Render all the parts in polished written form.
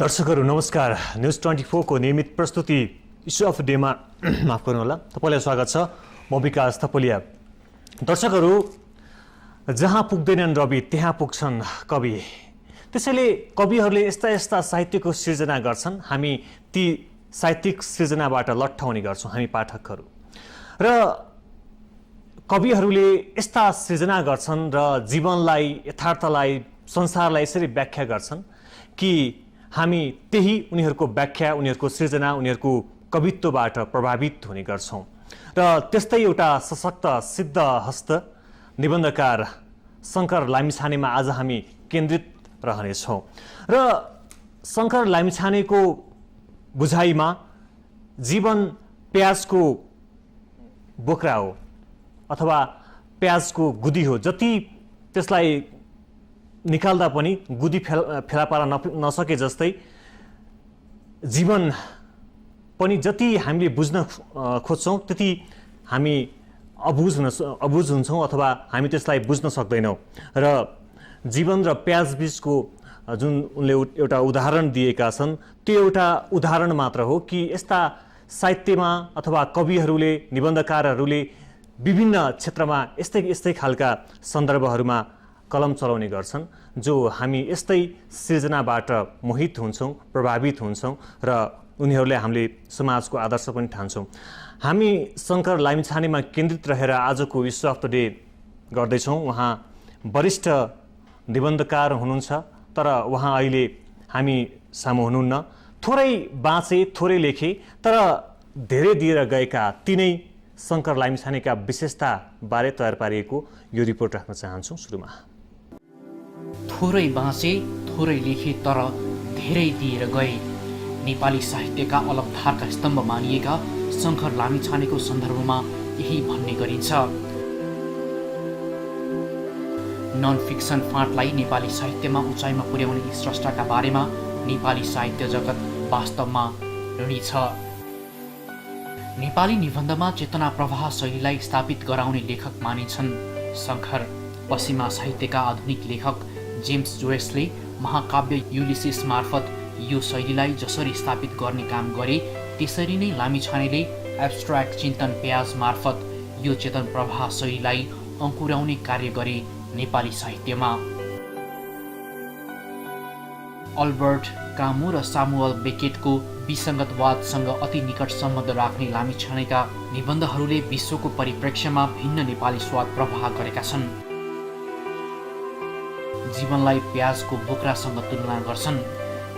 दर्शकहरू नमस्कार। न्युज 24 को नियमित प्रस्तुति इस्यु अफ डेमा माफ गर्नुहोला, तपाईलाई स्वागत छ। म विकास थपलिया। दर्शकहरू, जहाँ पुग्दैनन् रवि त्यहाँ पुग्छन् कवि। त्यसैले कविहरूले यस्ता यस्ता साहित्यको सृजना गर्छन्, हामी ती साहित्यिक सृजनाबाट लट्ठाउने गर्छौँ हामी पाठकहरू। र कविहरूले यस्ता सृजना गर्छन् र जीवनलाई, यथार्थलाई, संसारलाई यसरी व्याख्या गर्छन् कि हामी त्यही उनीहरूको व्याख्या, उनीहरूको सृजना, उनीहरूको कवित्वबाट प्रभावित हुने गर्छौँ। र त्यस्तै एउटा सशक्त सिद्धहस्त निबन्धकार शङ्कर लामिछानेमा आज हामी केन्द्रित रहनेछौँ। र शङ्कर लामिछानेको बुझाइमा जीवन प्याजको बोक्रा हो अथवा प्याजको गुदी हो। जति त्यसलाई निकाल्दा पनि गुदी फेला पार्न नसके जस्तै जीवन पनि जति हामीले बुझ्न खोज्छौँ त्यति हामी अबुझ हुन्छौँ अथवा हामी त्यसलाई बुझ्न सक्दैनौँ। र जीवन र प्याज बीचको जुन उनले एउटा उदाहरण दिएका छन् त्यो एउटा उदाहरण मात्र हो कि यस्ता साहित्यमा अथवा कविहरूले, निबन्धकारहरूले विभिन्न क्षेत्रमा यस्तै यस्तै खालका सन्दर्भहरूमा कलम चलाउने गर्छन्, जो हामी यस्तै सृजनाबाट मोहित हुन्छौँ, प्रभावित हुन्छौँ र उनीहरूले हामीले समाजको आदर्श पनि ठान्छौँ। हामी शङ्कर लामिछानेमा केन्द्रित रहेर आजको इस्यु अफ द डे गर्दैछौँ। उहाँ वरिष्ठ निबन्धकार हुनुहुन्छ, तर उहाँ अहिले हामी सामु हुनुहुन्न। थोरै बाँचे, थोरै लेखे, तर धेरै दिएर गएका तिनै शङ्कर लामिछानेका विशेषताबारे तयार पारिएको यो रिपोर्ट राख्न चाहन्छौँ। सुरुमा थोरै बाँचे, थोरै लेखे, तर धेरै दिएर गए। नेपाली साहित्यका अलकधारका स्तम्भ मानिएका शङ्कर लामिछानेको सन्दर्भमा यही भन्ने गरिन्छ। नन फिक्सन फाँटलाई नेपाली साहित्यमा उचाइमा पुर्याउने यी स्रष्टाका बारेमा नेपाली साहित्य जगत वास्तवमा ऋणी छ। नेपाली निबन्धमा चेतना प्रवाह शैलीलाई स्थापित गराउने लेखक मानिन्छन् शङ्कर। पश्चिमा साहित्यका आधुनिक लेखक जेम्स जोयसले महाकाव्य युलिसिस मार्फत यो शैलीलाई जसरी स्थापित गर्ने काम गरे, त्यसरी नै लामिछानेले एब्स्ट्र्याक्ट चिन्तन प्याज मार्फत यो चेतन प्रवाह शैलीलाई अङ्कुराउने कार्य गरे नेपाली साहित्यमा। अल्बर्ट कामु र सामुअल बेकेटको विसङ्गतवादसँग अति निकट सम्बन्ध राख्ने लामिछानेका निबन्धहरूले विश्वको परिप्रेक्ष्यमा भिन्न नेपाली स्वाद प्रवाह गरेका छन्। जीवनलाई प्याजको बोक्रासँग तुलना गर्छन्।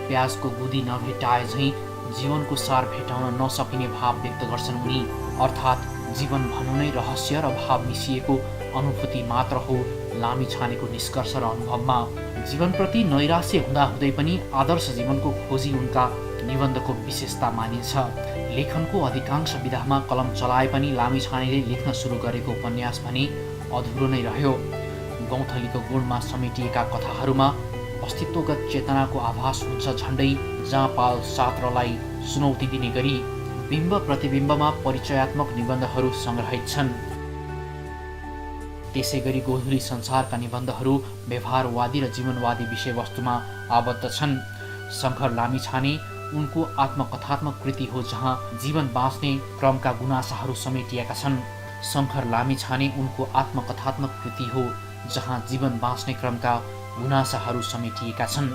प्याजको गुदी नभेटाए झैँ जीवनको सार भेटाउन नसकिने भाव व्यक्त गर्छन् उनी। अर्थात् जीवन भन्नु नै रहस्य र भाव मिसिएको अनुभूति मात्र हो लामिछानेको निष्कर्ष र अनुभवमा। जीवनप्रति नैराश्य हुँदाहुँदै पनि आदर्श जीवनको खोजी उनका निबन्धको विशेषता मानिन्छ। लेखनको अधिकांश विधामा कलम चलाए पनि लामिछानेले लेख्न सुरु गरेको उपन्यास भने अधुरो नै रह्यो। गौँथलीको गुणमा समेटिएका कथाहरूमा अस्तित्वगत चेतनाको आभास हुन्छ। झण्डै जाँपाल सात्रलाई चुनौती दिने गरी बिम्ब प्रतिबिम्बमा परिचयात्मक निबन्धहरू सङ्ग्रहित छन्। त्यसै गरी गोधुली संसारका निबन्धहरू व्यवहारवादी र जीवनवादी विषयवस्तुमा आबद्ध छन्। शङ्कर लामिछाने उनको आत्मकथात्मक कृति हो जहाँ जीवन बाँच्ने क्रमका गुनासाहरू समेटिएका छन्। शङ्कर लामिछाने उनको आत्मकथात्मक कृति हो जहाँ जीवन बाँच्ने क्रमका गुनासाहरू समेटिएका छन्।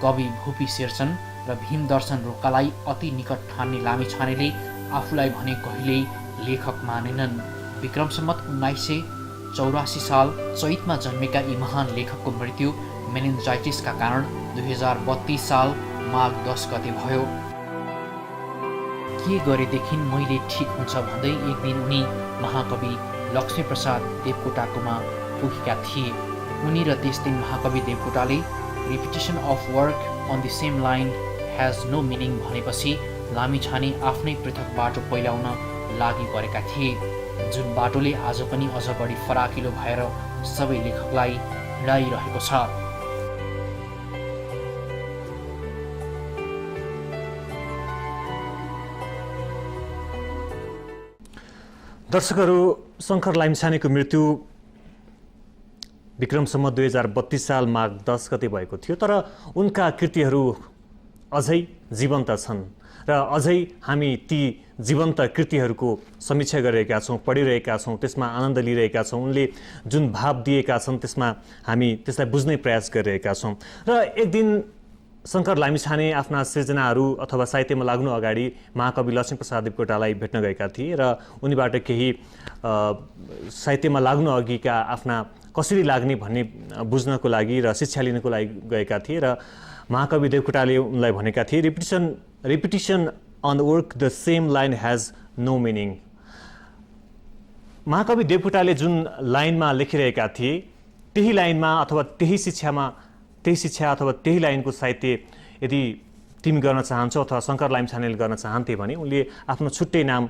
कवि भूपी शेरचन र भीमदर्शन रोकालाई अति निकट ठान्ने लामिछानेले आफूलाई भने कहिल्यै लेखक मानेनन्। विक्रम सम्वत 1984 साल चैतमा जन्मेका यी महान लेखकको मृत्यु मेनिन्जाइटिसका कारण 2032 साल माघ 10 गते भयो। के गरेदेखि मैले ठिक हुन्छ भन्दै एक दिन उनी महाकवि लक्ष्मीप्रसाद देवकोटाकोमा पुगेका थिए। उनी र त्यस दिन महाकवि देवकोटाले repetition of work on the same line has no meaning भनेपछि लामिछाने आफ्नै पृथक बाटो पहिलाउन लागि परेका थिए, जुन बाटोले आज पनि अझ बढी फराकिलो भएर सबै लेखकलाई हिँडाइरहेको छ। दर्शकहरू, शङ्कर लामिछानेको मृत्यु विक्रमसम्म 2032 साल माघ 10 गते भएको थियो, तर उनका कृतिहरू अझै जीवन्त छन् र अझै हामी ती जीवन्त कृतिहरूको समीक्षा गरिरहेका छौँ, पढिरहेका छौँ, त्यसमा आनन्द लिइरहेका छौँ। उनले जुन भाव दिएका छन् त्यसमा हामी त्यसलाई बुझ्ने प्रयास गरिरहेका छौँ। र एक दिन शङ्कर लामिछाने आफ्ना सृजनाहरू अथवा साहित्यमा लाग्नु अगाडि महाकवि लक्ष्मीप्रसाद देवकोटालाई भेट्न गएका थिए र उनीबाट केही साहित्यमा लाग्नु अघिका आफ्ना कसरी लाग्ने भन्ने बुझ्नको लागि र शिक्षा लिनको लागि गएका थिए र महाकवि देवकोटाले उनलाई भनेका थिए, repetition on work the same line has no meaning. महाकवि देवकोटाले जुन लाइनमा लेखिरहेका थिए त्यही लाइनमा अथवा त्यही शिक्षा अथवा त्यही लाइनको साहित्य यदि तिमी गर्न चाहन्छौ अथवा शङ्कर लामिछानेले गर्न चाहन्थे भने उनले आफ्नो छुट्टै नाम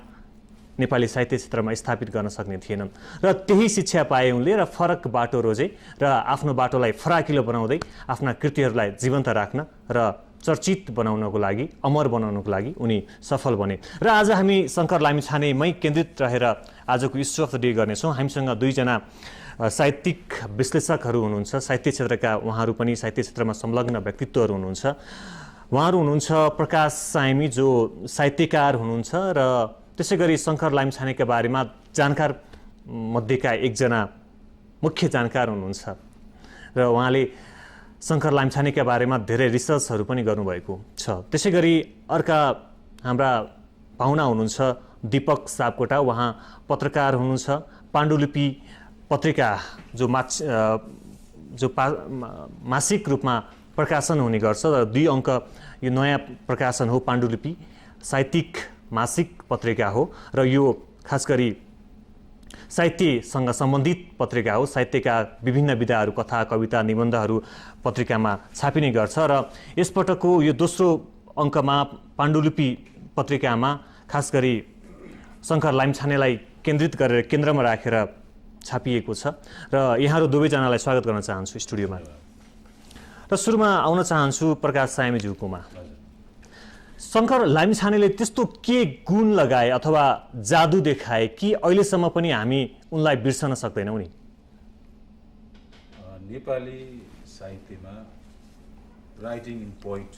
नेपाली साहित्य क्षेत्रमा स्थापित गर्न सक्ने थिएनन् र त्यही शिक्षा पाए उनले र फरक बाटो रोजे र आफ्नो बाटोलाई फराकिलो बनाउँदै आफ्ना कृतिहरूलाई जीवन्त राख्न र चर्चित बनाउनको लागि, अमर बनाउनको लागि उनी सफल बने। र आज हामी शङ्कर लामिछानेमै केन्द्रित रहेर आजको इस्यु अफ द डे गर्नेछौँ। हामीसँग दुईजना साहित्यिक विश्लेषकहरू हुनुहुन्छ, साहित्य क्षेत्रका उहाँहरू पनि साहित्य क्षेत्रमा संलग्न व्यक्तित्वहरू हुनुहुन्छ। उहाँहरू हुनुहुन्छ प्रकाश साइमी जो साहित्यकार हुनुहुन्छ र त्यसै गरी शङ्कर लामिछानेका बारेमा जानकार मध्येका एकजना मुख्य जानकार हुनुहुन्छ र उहाँले शङ्कर लामिछानेका बारेमा धेरै रिसर्चहरू पनि गर्नुभएको छ। त्यसै गरी अर्का हाम्रा पाहुना हुनुहुन्छ दीपक सापकोटा, उहाँ पत्रकार हुनुहुन्छ। पाण्डुलिपि पत्रिका जो मासिक रूपमा प्रकाशन हुने गर्छ र 2 अङ्क यो नयाँ प्रकाशन हो। पाण्डुलिपि साहित्यिक मासिक पत्रिका हो र यो खास गरी साहित्यसँग सम्बन्धित पत्रिका हो। साहित्यका विभिन्न विधाहरू, कथा, कविता, निबन्धहरू पत्रिकामा छापिने गर्छ र यसपटकको यो दोस्रो अङ्कमा पाण्डुलिपि पत्रिकामा खास गरी शङ्कर लामिछानेलाई केन्द्रित गरेर केन्द्रमा राखेर छापिएको छ र यहाँहरू दुवैजनालाई स्वागत गर्न चाहन्छु स्टुडियोमा। र सुरुमा आउन चाहन्छु प्रकाश साइमीज्यूकोमा। शङ्कर लामिछानेले त्यस्तो के गुण लगाए अथवा जादु देखाए कि अहिलेसम्म पनि हामी उनलाई बिर्सन सक्दैनौँ नि? नेपाली साहित्यमा राइटिङ इन पोइट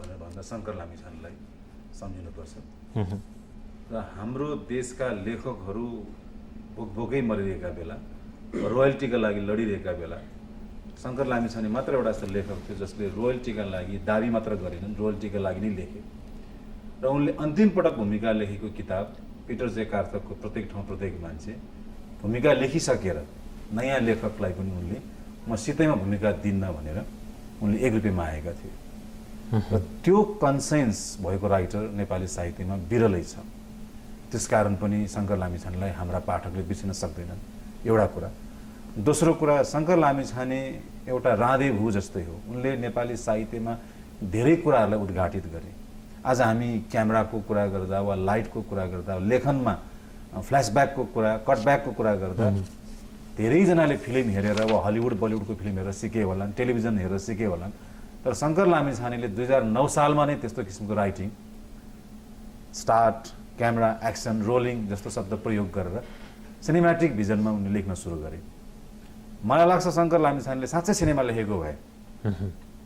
भनेर भन्दा शङ्कर लामिछानेलाई सम्झिनुपर्छ। र हाम्रो देशका लेखकहरू भोकै मरिरहेका बेला, रोयल्टीका लागि लडिरहेका बेला शङ्कर लामिछाने मात्र एउटा यस्तो लेखक थियो जसले रोयल्टीका लागि दाबी मात्र गरेनन्, रोयल्टीका लागि नै लेखे। र उनले अन्तिम पटक भूमिका लेखेको किताब पिटर जे कार्थको प्रत्येक ठाउँ प्रत्येक मान्छे भूमिका लेखिसकेर नयाँ लेखकलाई पनि उनले म सितैमा भूमिका दिन्न भनेर उनले 1 रुपियाँ मागेका थिए। र त्यो कन्सेन्स भएको राइटर नेपाली साहित्यमा विरलै छ। त्यसकारण पनि शङ्कर लामिछानेलाई हाम्रा पाठकले बिर्सिन सक्दैनन्, एउटा कुरा। दोस्रो कुरा, शङ्कर लामिछाने एउटा राँधेभू जस्तै हो। उनले नेपाली साहित्यमा धेरै कुराहरूलाई उद्घाटित गरे। आज हामी क्यामेराको कुरा गर्दा वा लाइटको कुरा गर्दा, लेखनमा फ्ल्यासब्याकको कुरा, कटब्याकको कुरा गर्दा धेरैजनाले फिल्म हेरेर वा हलिउड बलिउडको फिल्म हेरेर सिके होलान्, टेलिभिजन हेरेर सिके होलान्। तर शङ्कर लामिछानेले 2009 सालमा नै त्यस्तो किसिमको writing, start, camera, action, rolling जस्तो शब्द प्रयोग गरेर सिनेम्याटिक भिजनमा उनले लेख्न सुरु गरे। मलाई लाग्छ शङ्कर लामिछानेले साँच्चै सिनेमा लेखेको भए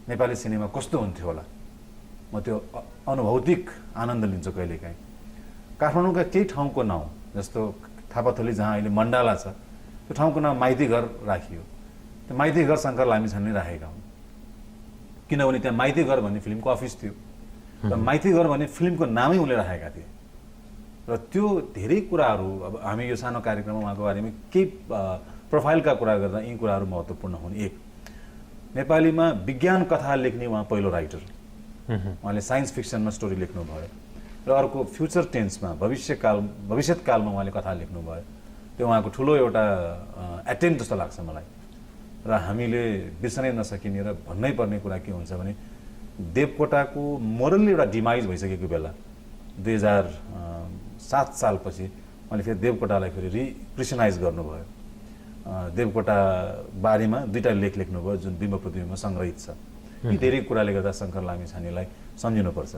नेपाली सिनेमा कस्तो हुन्थ्यो होला। म त्यो अनुभौतिक आनन्द लिन्छु कहिलेकाहीँ। काठमाडौँका केही ठाउँको नाउँ जस्तो थापाथली जहाँ अहिले मण्डाला छ, त्यो ठाउँको नाम माइती घर राखियो। त्यो माइती घर शङ्कर लामिछानेले राखेका हुन्, किनभने त्यहाँ माइती घर भन्ने फिल्मको अफिस थियो र माइती घर भन्ने फिल्मको नामै उनले राखेका थिए। र त्यो धेरै कुराहरू, अब हामी यो सानो कार्यक्रममा उहाँको बारेमा केही प्रोफाइलका कुरा गर्दा यी कुराहरू महत्त्वपूर्ण हुन्। एक, नेपालीमा विज्ञान कथा लेख्ने उहाँ पहिलो राइटर, उहाँले साइन्स फिक्सनमा स्टोरी लेख्नुभयो। र अर्को फ्युचर टेन्समा, भविष्यकालमा उहाँले कथा लेख्नुभयो। त्यो उहाँको ठुलो एउटा एटेम्प जस्तो लाग्छ मलाई। र हामीले बिर्सनै नसकिने र भन्नै पर्ने कुरा के हुन्छ भने देवकोटाको मोरल्ली एउटा डिमाइज भइसकेको बेला 2007 सालपछि उहाँले फेरि देवकोटालाई फेरि रिक्रिसनाइज गर्नुभयो। देवकोटा बारेमा 2टा लेख लेख्नुभयो जुन बिम्ब प्रतिबिम्बमा सङ्ग्रहित छ। यी धेरै कुराले गर्दा शङ्कर लामिछानेलाई सम्झिनुपर्छ।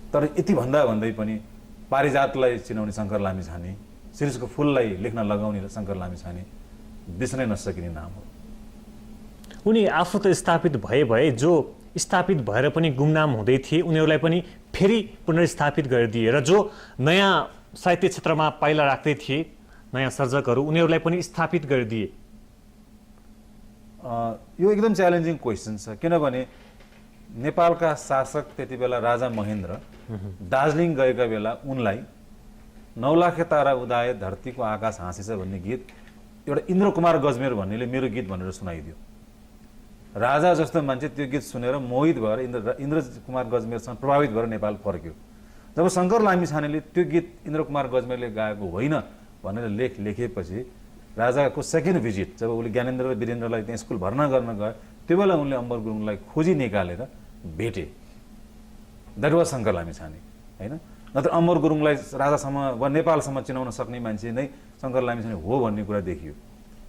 तर यति भन्दा भन्दै पनि पारिजातलाई चिनाउने शङ्कर लामिछाने, शिरीषको फुललाई लेख्न लगाउने शङ्कर लामिछाने बिर्सनै नसकिने नाम हो। उनी आफू त स्थापित भए जो स्थापित भएर पनि गुमनाम हुँदै थिए उनीहरूलाई पनि फेरि पुनर्स्थापित गरिदिए र जो नयाँ साहित्य क्षेत्रमा पाइला राख्दै थिए नयाँ सर्जकहरू उनीहरूलाई पनि स्थापित गरिदिए। यो एकदम च्यालेन्जिङ क्वेसन छ, किनभने नेपालका शासक त्यति बेला राजा महेन्द्र दार्जिलिङ गएका बेला उनलाई 9 लाखे तारा उदाए धरतीको आकाश हाँसेछ भन्ने गीत एउटा इन्द्र कुमार गजमेर भन्नेले मेरो गीत भनेर सुनाइदियो। राजा जस्तो मान्छे त्यो गीत सुनेर मोहित भएर इन्द्र कुमार गजमेरसँग प्रभावित भएर नेपाल फर्क्यो। जब शङ्कर लामिछानेले त्यो गीत इन्द्र कुमार गजमेरले गाएको होइन भनेर लेखेपछि राजाको सेकेन्ड भिजिट जब उसले ज्ञानेन्द्र र वीरेन्द्रलाई त्यहाँ स्कुल भर्ना गर्न गयो त्यो बेला उनले अम्बर गुरुङलाई खोजी निकालेर भेटे। द्याट वाज शङ्कर लामिछाने होइन। नत्र अम्बर गुरुङलाई राजासम्म वा नेपालसम्म चिनाउन सक्ने मान्छे नै शङ्कर लामिछाने हो भन्ने कुरा देखियो।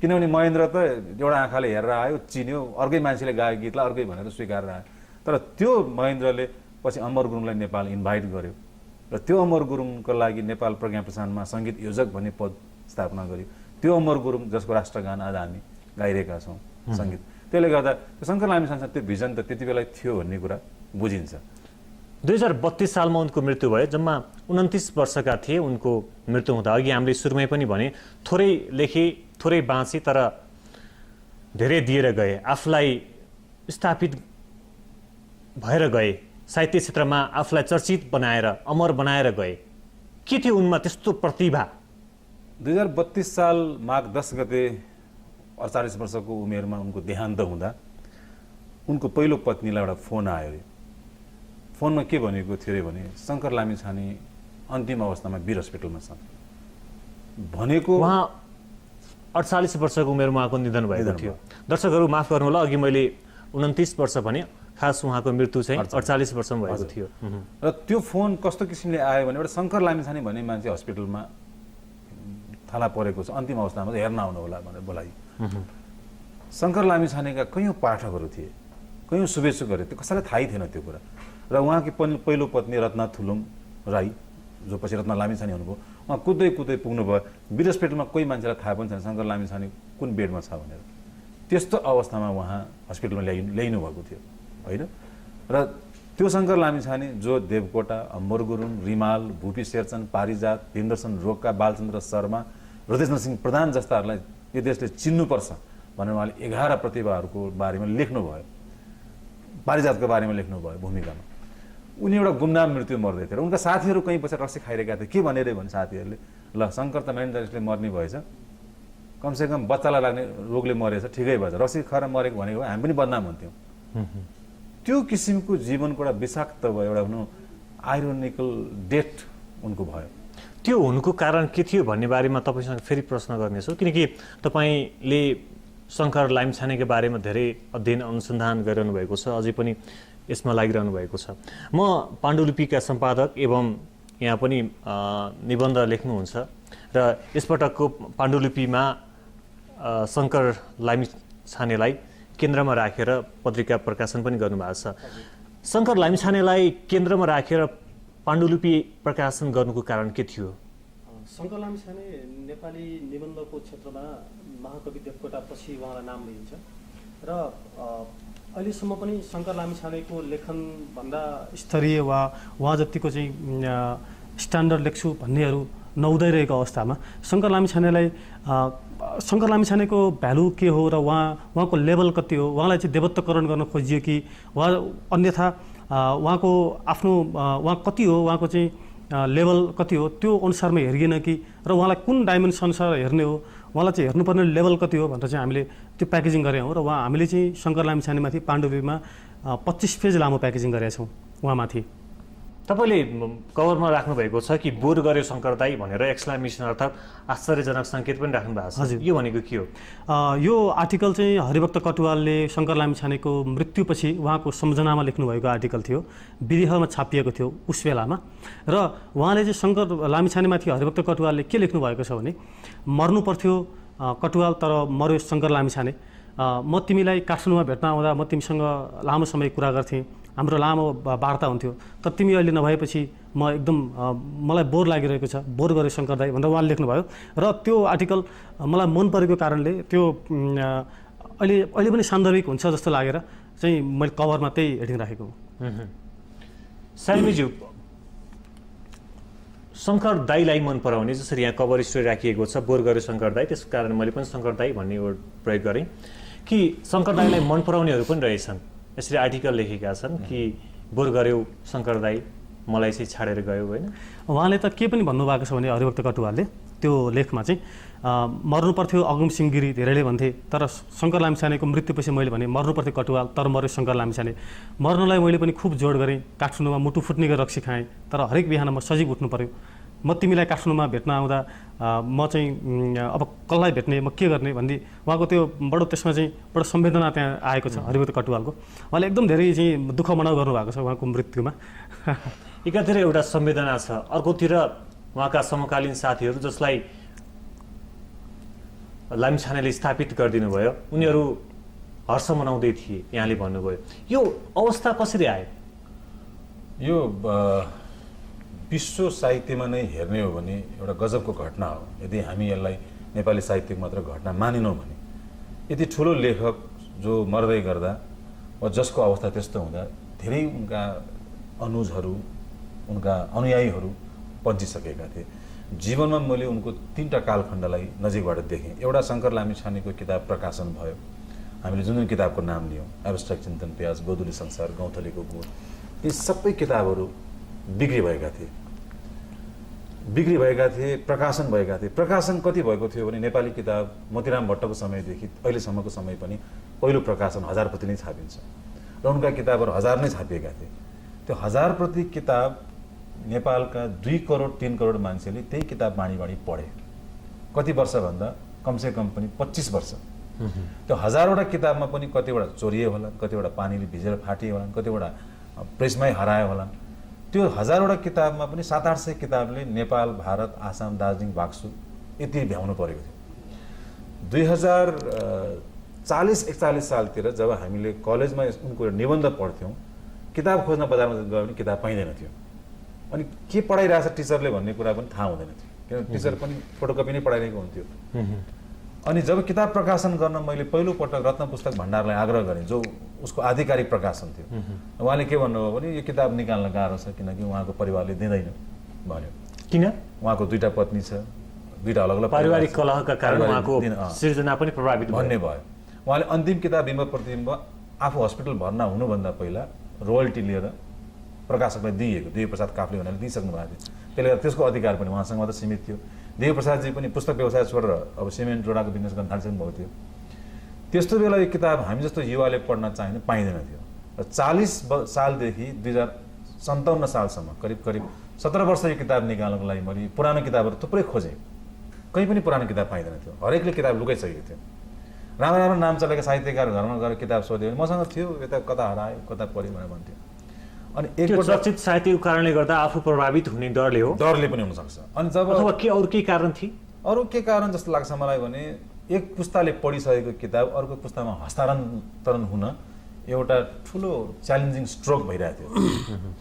किनभने महेन्द्र त एउटा आँखाले हेरेर आयो, चिन्यो, अर्कै मान्छेले गाएको गीतलाई अर्कै भनेर स्वीकारेर आयो। तर त्यो महेन्द्रले पछि अम्बर गुरुङलाई नेपाल इन्भाइट गर्यो र त्यो अम्बर गुरुङको लागि नेपाल प्रज्ञा प्रसारणमा सङ्गीत योजक भन्ने पद स्थापना गर्यो। त्यो अम्बर गुरुङ जसको राष्ट्रगान आज हामी गाइरहेका छौँ सङ्गीत, त्यसले गर्दा शङ्कर लामिछानेसँग त्यो भिजन त त्यति बेला थियो भन्ने कुरा बुझिन्छ। 2032 सालमा उनको मृत्यु भयो। जम्मा 29 वर्षका थिए उनको मृत्यु हुँदा। अघि हामीले सुरुमै पनि भने थोरै लेखे थोरै बाँचे तर धेरै दिएर गए, आफूलाई स्थापित भएर गए, साहित्य क्षेत्रमा आफूलाई चर्चित बनाएर अमर बनाएर गए। के थियो उनमा त्यस्तो प्रतिभा? 2032 साल माघ 10 गते 48 वर्षको उमेरमा उनको देहान्त हुँदा उनको पहिलो पत्नीलाई एउटा फोन आयो अरे। फोनमा के भनेको थियो अरे भने शङ्कर लामिछाने अन्तिम अवस्थामा वीर हस्पिटलमा छन् भनेको। उहाँ 48 वर्षको उमेरमा उहाँको निधन भएको थियो। दर्शकहरू माफ गर्नु होला, अघि मैले 29 वर्ष भने, खास उहाँको मृत्यु चाहिँ 48 वर्षमा भएको थियो। र त्यो फोन कस्तो किसिमले आयो भने एउटा शङ्कर लामिछाने भन्ने मान्छे हस्पिटलमा थला परेको छ, अन्तिम अवस्थामा हेर्न आउनु होला भनेर बोलाइयो। शङ्कर लामिछानेका कैयौँ पाठकहरू थिए, कैयौँ शुभेच्छुकहरू थियो, कसैलाई थाहै थिएन त्यो कुरा। र उहाँकी पहिलो पत्नी रत्ना थुलुङ राई जो पछि रत्ना लामिछाने हुनुभयो, उहाँ कुद्दै पुग्नु भयो। वीर हस्पिटलमा कोही मान्छेलाई थाहा पनि छैन शङ्कर लामिछाने कुन बेडमा छ भनेर। त्यस्तो अवस्थामा उहाँ हस्पिटलमा ल्याइनु भएको थियो होइन। र त्यो शङ्कर लामिछाने जो देवकोटा, अम्बर गुरुङ, रिमाल, भूपी शेरचन, पारिजात, भीमदर्शन रोक्का, बालचन्द्र शर्मा, हृदय सिंह प्रधान जस्ताहरूलाई यो देशले चिन्नुपर्छ भनेर उहाँले 11 प्रतिभाहरूको बारेमा लेख्नुभयो, पारिजातको बारेमा लेख्नुभयो भूमिकामा। उनी एउटा गुमनाम मृत्यु मर्दै थिए र उनका साथीहरू कहीँ पछि रक्सी खाइरहेका थिए। के भनेर भने साथीहरूले, ल शङ्कर त मेन्टलिस्टले मर्ने भएछ, कमसेकम बच्चालाई लाग्ने रोगले मरेछ, ठिकै भएछ, रक्सी खाएर मरेको भनेको हामी पनि बदनाम हुन्थ्यौँ। त्यो किसिमको जीवनको एउटा विषाक्त भयो, एउटा भनौँ आइरोनिकल डेथ उनको भयो। त्यो हुनुको कारण के थियो भन्ने बारेमा तपाईँसँग फेरि प्रश्न गर्नेछु, किनकि तपाईँले शङ्कर लामिछानेको बारेमा धेरै अध्ययन अनुसन्धान गरिरहनु भएको छ, अझै पनि यसमा लागिरहनु भएको छ। म पाण्डुलिपिका सम्पादक एवं यहाँ पनि निबन्ध लेख्नुहुन्छ र यसपटकको पाण्डुलिपिमा शङ्कर लामिछानेलाई केन्द्रमा राखेर पत्रिका प्रकाशन पनि गर्नुभएको छ। शङ्कर लामिछानेलाई केन्द्रमा राखेर पाण्डुलिपि प्रकाशन गर्नुको कारण के थियो? शङ्कर लामिछाने नेपाली निबन्धको क्षेत्रमा महाकवि देवकोटा पछि उहाँलाई नाम लिइन्छ र अहिलेसम्म पनि शङ्कर लामिछानेको लेखनभन्दा स्तरीय वा उहाँ जतिको चाहिँ स्ट्यान्डर्ड लेख्छु भन्नेहरू नहुँदै रहेको अवस्थामा शङ्कर लामिछानेको भ्यालु के हो र उहाँको लेभल कति हो, उहाँलाई चाहिँ देवत्वकरण गर्न खोजियो कि वा अन्यथा उहाँको आफ्नो उहाँ कति हो, उहाँको चाहिँ लेभल कति हो त्यो अनुसारमा हेरिएन कि, र उहाँलाई कुन डाइमेन्सन हेर्ने हो, उहाँलाई चाहिँ हेर्नुपर्ने लेभल कति हो भनेर चाहिँ हामीले त्यो प्याकेजिङ गरेका हौँ। र हामीले चाहिँ शङ्कर लामिछानेमाथि पाण्डुलिपिमा 25 पेज लामो प्याकेजिङ गरेका छौँ उहाँमाथि। तपाईँले कभरमा राख्नुभएको छ कि बोर गर्यो शङ्कर दाई भनेर एक्सक्लामेसन अर्थात् आश्चर्यजनक सङ्केत पनि राख्नु भएको छ। हजुर, यो भनेको के हो? यो आर्टिकल चाहिँ हरिभक्त कटुवालले शङ्कर लामिछानेको मृत्युपछि उहाँको सम्झनामा लेख्नुभएको आर्टिकल थियो, विदेहमा छापिएको थियो उस बेलामा। र उहाँले चाहिँ शङ्कर लामिछानेमाथि हरिभक्त कटुवालले के लेख्नुभएको छ भने, मर्नु पर्थ्यो कटुवाल तर मर्यो शङ्कर लामिछाने, म तिमीलाई काठमाडौँमा भेट्न आउँदा म तिमीसँग लामो समय कुरा गर्थेँ, हाम्रो लामो वार्ता हुन्थ्यो, तर तिमी अहिले नभएपछि म एकदम मलाई बोर लागिरहेको छ, बोर गरे शङ्कर दाई भनेर उहाँले लेख्नुभयो। र त्यो आर्टिकल मलाई मन परेको कारणले त्यो अहिले पनि सान्दर्भिक हुन्छ जस्तो लागेर चाहिँ मैले कभरमा त्यही हेडिङ राखेको हो। साइमीज्यू, शङ्कर दाईलाई मन पराउने जसरी यहाँ कभर स्टोरी राखिएको छ, बोर गर्यो शङ्कर दाई, त्यस कारण मैले पनि शङ्कर दाई भन्ने वर्ड प्रयोग गरेँ कि शङ्कर दाईलाई मन पराउनेहरू पनि रहेछन्। यसरी आर्टिकल लेखेका छन् कि बोर गर्यो शङ्कर दाई, मलाई चाहिँ छाडेर गयो, होइन? उहाँले त के पनि भन्नुभएको छ भने हरिभक्त कटुवालले त्यो लेखमा चाहिँ मर्नु पर्थ्यो अगम सिंह गिरी, धेरैले भन्थे, तर शङ्कर लामिछानेको मृत्युपछि मैले भने मर्नु पर्थ्यो कटुवाल तर मर्यो शङ्कर लामिछाने। मर्नलाई मैले पनि खुब जोड गरेँ, काठमाडौँमा मुटु फुट्ने गरी रक्सी खाएँ, तर हरेक बिहान म सजीव उठ्नु पर्यो। म तिमीलाई काठमाडौँमा भेट्न आउँदा म चाहिँ अब कसलाई भेट्ने, म के गर्ने भन्ने उहाँको त्यो बडो त्यसमा चाहिँ बडो संवेदना त्यहाँ आएको छ हरिभक्त कटुवालको। उहाँले एकदम धेरै चाहिँ दुःख मनाउ गर्नुभएको छ उहाँको मृत्युमा। एकातिर एउटा संवेदना छ, अर्कोतिर उहाँका समकालीन साथीहरू जसलाई लामिछानेले स्थापित गरिदिनु भयो, उनीहरू हर्ष मनाउँदै थिए, यहाँले भन्नुभयो। यो अवस्था कसरी आयो? यो विश्व साहित्यमा नै हेर्ने हो भने एउटा गजबको घटना हो। यदि हामी यसलाई नेपाली साहित्यको मात्र घटना मानिनौँ भने, यति ठुलो लेखक जो मर्दै गर्दा वा जसको अवस्था त्यस्तो हुँदा धेरै उनका अनुजहरू, उनका अनुयायीहरू पन्चिसकेका थिए। जीवनमा मैले उनको 3टा कालखण्डलाई नजिकबाट देखेँ। एउटा शङ्कर लामिछानेको किताब प्रकाशन भयो, हामीले जुन जुन किताबको नाम लियौँ, एब्स्ट्र्याक्ट चिन्तन प्याज, गोधुली संसार, गौँथलीको गुण, यी सबै किताबहरू बिक्री भएका थिए, प्रकाशन भएका थिए। प्रकाशन कति भएको थियो भने नेपाली किताब मोतीराम भट्टको समयदेखि अहिलेसम्मको समय पनि पहिलो प्रकाशन 1000 प्रति नै छापिन्छ र उनका किताबहरू 1000 नै छापिएका थिए। त्यो 1000 प्रति किताब नेपालका 2 करोड 3 करोड मान्छेले त्यही किताब बाँडी पढे। कति वर्ष भन्दा कमसे कम पनि 25 वर्ष। त्यो 1000वटा किताबमा पनि कतिवटा चोरिए होला, कतिवटा पानीले भिजेर फाटिए होला, कतिवटा प्रेसमै हरायो होला। त्यो 1000वटा किताबमा पनि 700-800 किताबले नेपाल, भारत, आसाम, दार्जिलिङ, बाक्सु यति भ्याउनु परेको थियो। 2040-41 सालतिर जब हामीले कलेजमा उनको निबन्ध पढ्थ्यौँ, किताब खोज्न बजारमा गयो भने किताब पाइँदैन थियो। अनि के पढाइरहेछ टिचरले भन्ने कुरा पनि थाहा हुँदैन थियो, किनभने टिचर पनि फोटोकपी नै पढाइरहेको हुन्थ्यो। अनि जब किताब प्रकाशन गर्न मैले पहिलोपटक रत्न पुस्तक भण्डारलाई आग्रह गरेँ, जो उसको आधिकारिक प्रकाशन थियो, उहाँले के भन्नुभयो भने यो किताब निकाल्न गाह्रो छ किनकि उहाँको परिवारले दिँदैन भन्यो। किन? उहाँको 2टा पत्नी छ, 2टा अलग-अलग पारिवारिक कलहका कारण उहाँको सृजना पनि प्रभावित भन्ने भयो। उहाँले अन्तिम किताब बिम्ब प्रतिबिम्ब आफू हस्पिटल भर्ना हुनुभन्दा पहिला रोयल्टी लिएर प्रकाशकलाई दिइएको, देवीप्रसाद काफ्ले भनेर दिइसक्नु भएको थियो। त्यसले गर्दा त्यसको अधिकार पनि उहाँसँग मात्र सीमित थियो। देवीप्रसादजी पनि पुस्तक व्यवसाय छोडेर अब सिमेन्ट रोडाको बिजनेस गर्न थालिसक्नु भएको थियो। त्यस्तो बेला यो किताब हामी जस्तो युवाले पढ्न चाहिने पाइँदैन थियो। र 40 सालदेखि 2057 सालसम्म करिब 17 वर्ष यो किताब निकाल्नको लागि मैले पुरानो किताबहरू थुप्रै खोजेँ, कहीँ पनि पुरानो किताब पाइँदैन थियो। हरेकले किताब लुकाइसकेको थियो। राम्रो राम्रो नाम चलेका साहित्यकार घरमा गएर किताब सोध्यो भने मसँग थियो, यता कता हरायो कता पढ्यो भनेर भन्थ्यो। अनि एकपल्ट चर्चित साहित्यको कारणले गर्दा आफू प्रभावित हुने डरले हो, डरले पनि हुनसक्छ। अनि जब अथवा के अरू केही कारण थिए? अरू के कारण जस्तो लाग्छ मलाई भने एक पुस्ताले पढिसकेको किताब अर्को पुस्तामा हस्तान्तरण हुन एउटा ठुलो च्यालेन्जिङ स्ट्रोक भइरहेको थियो।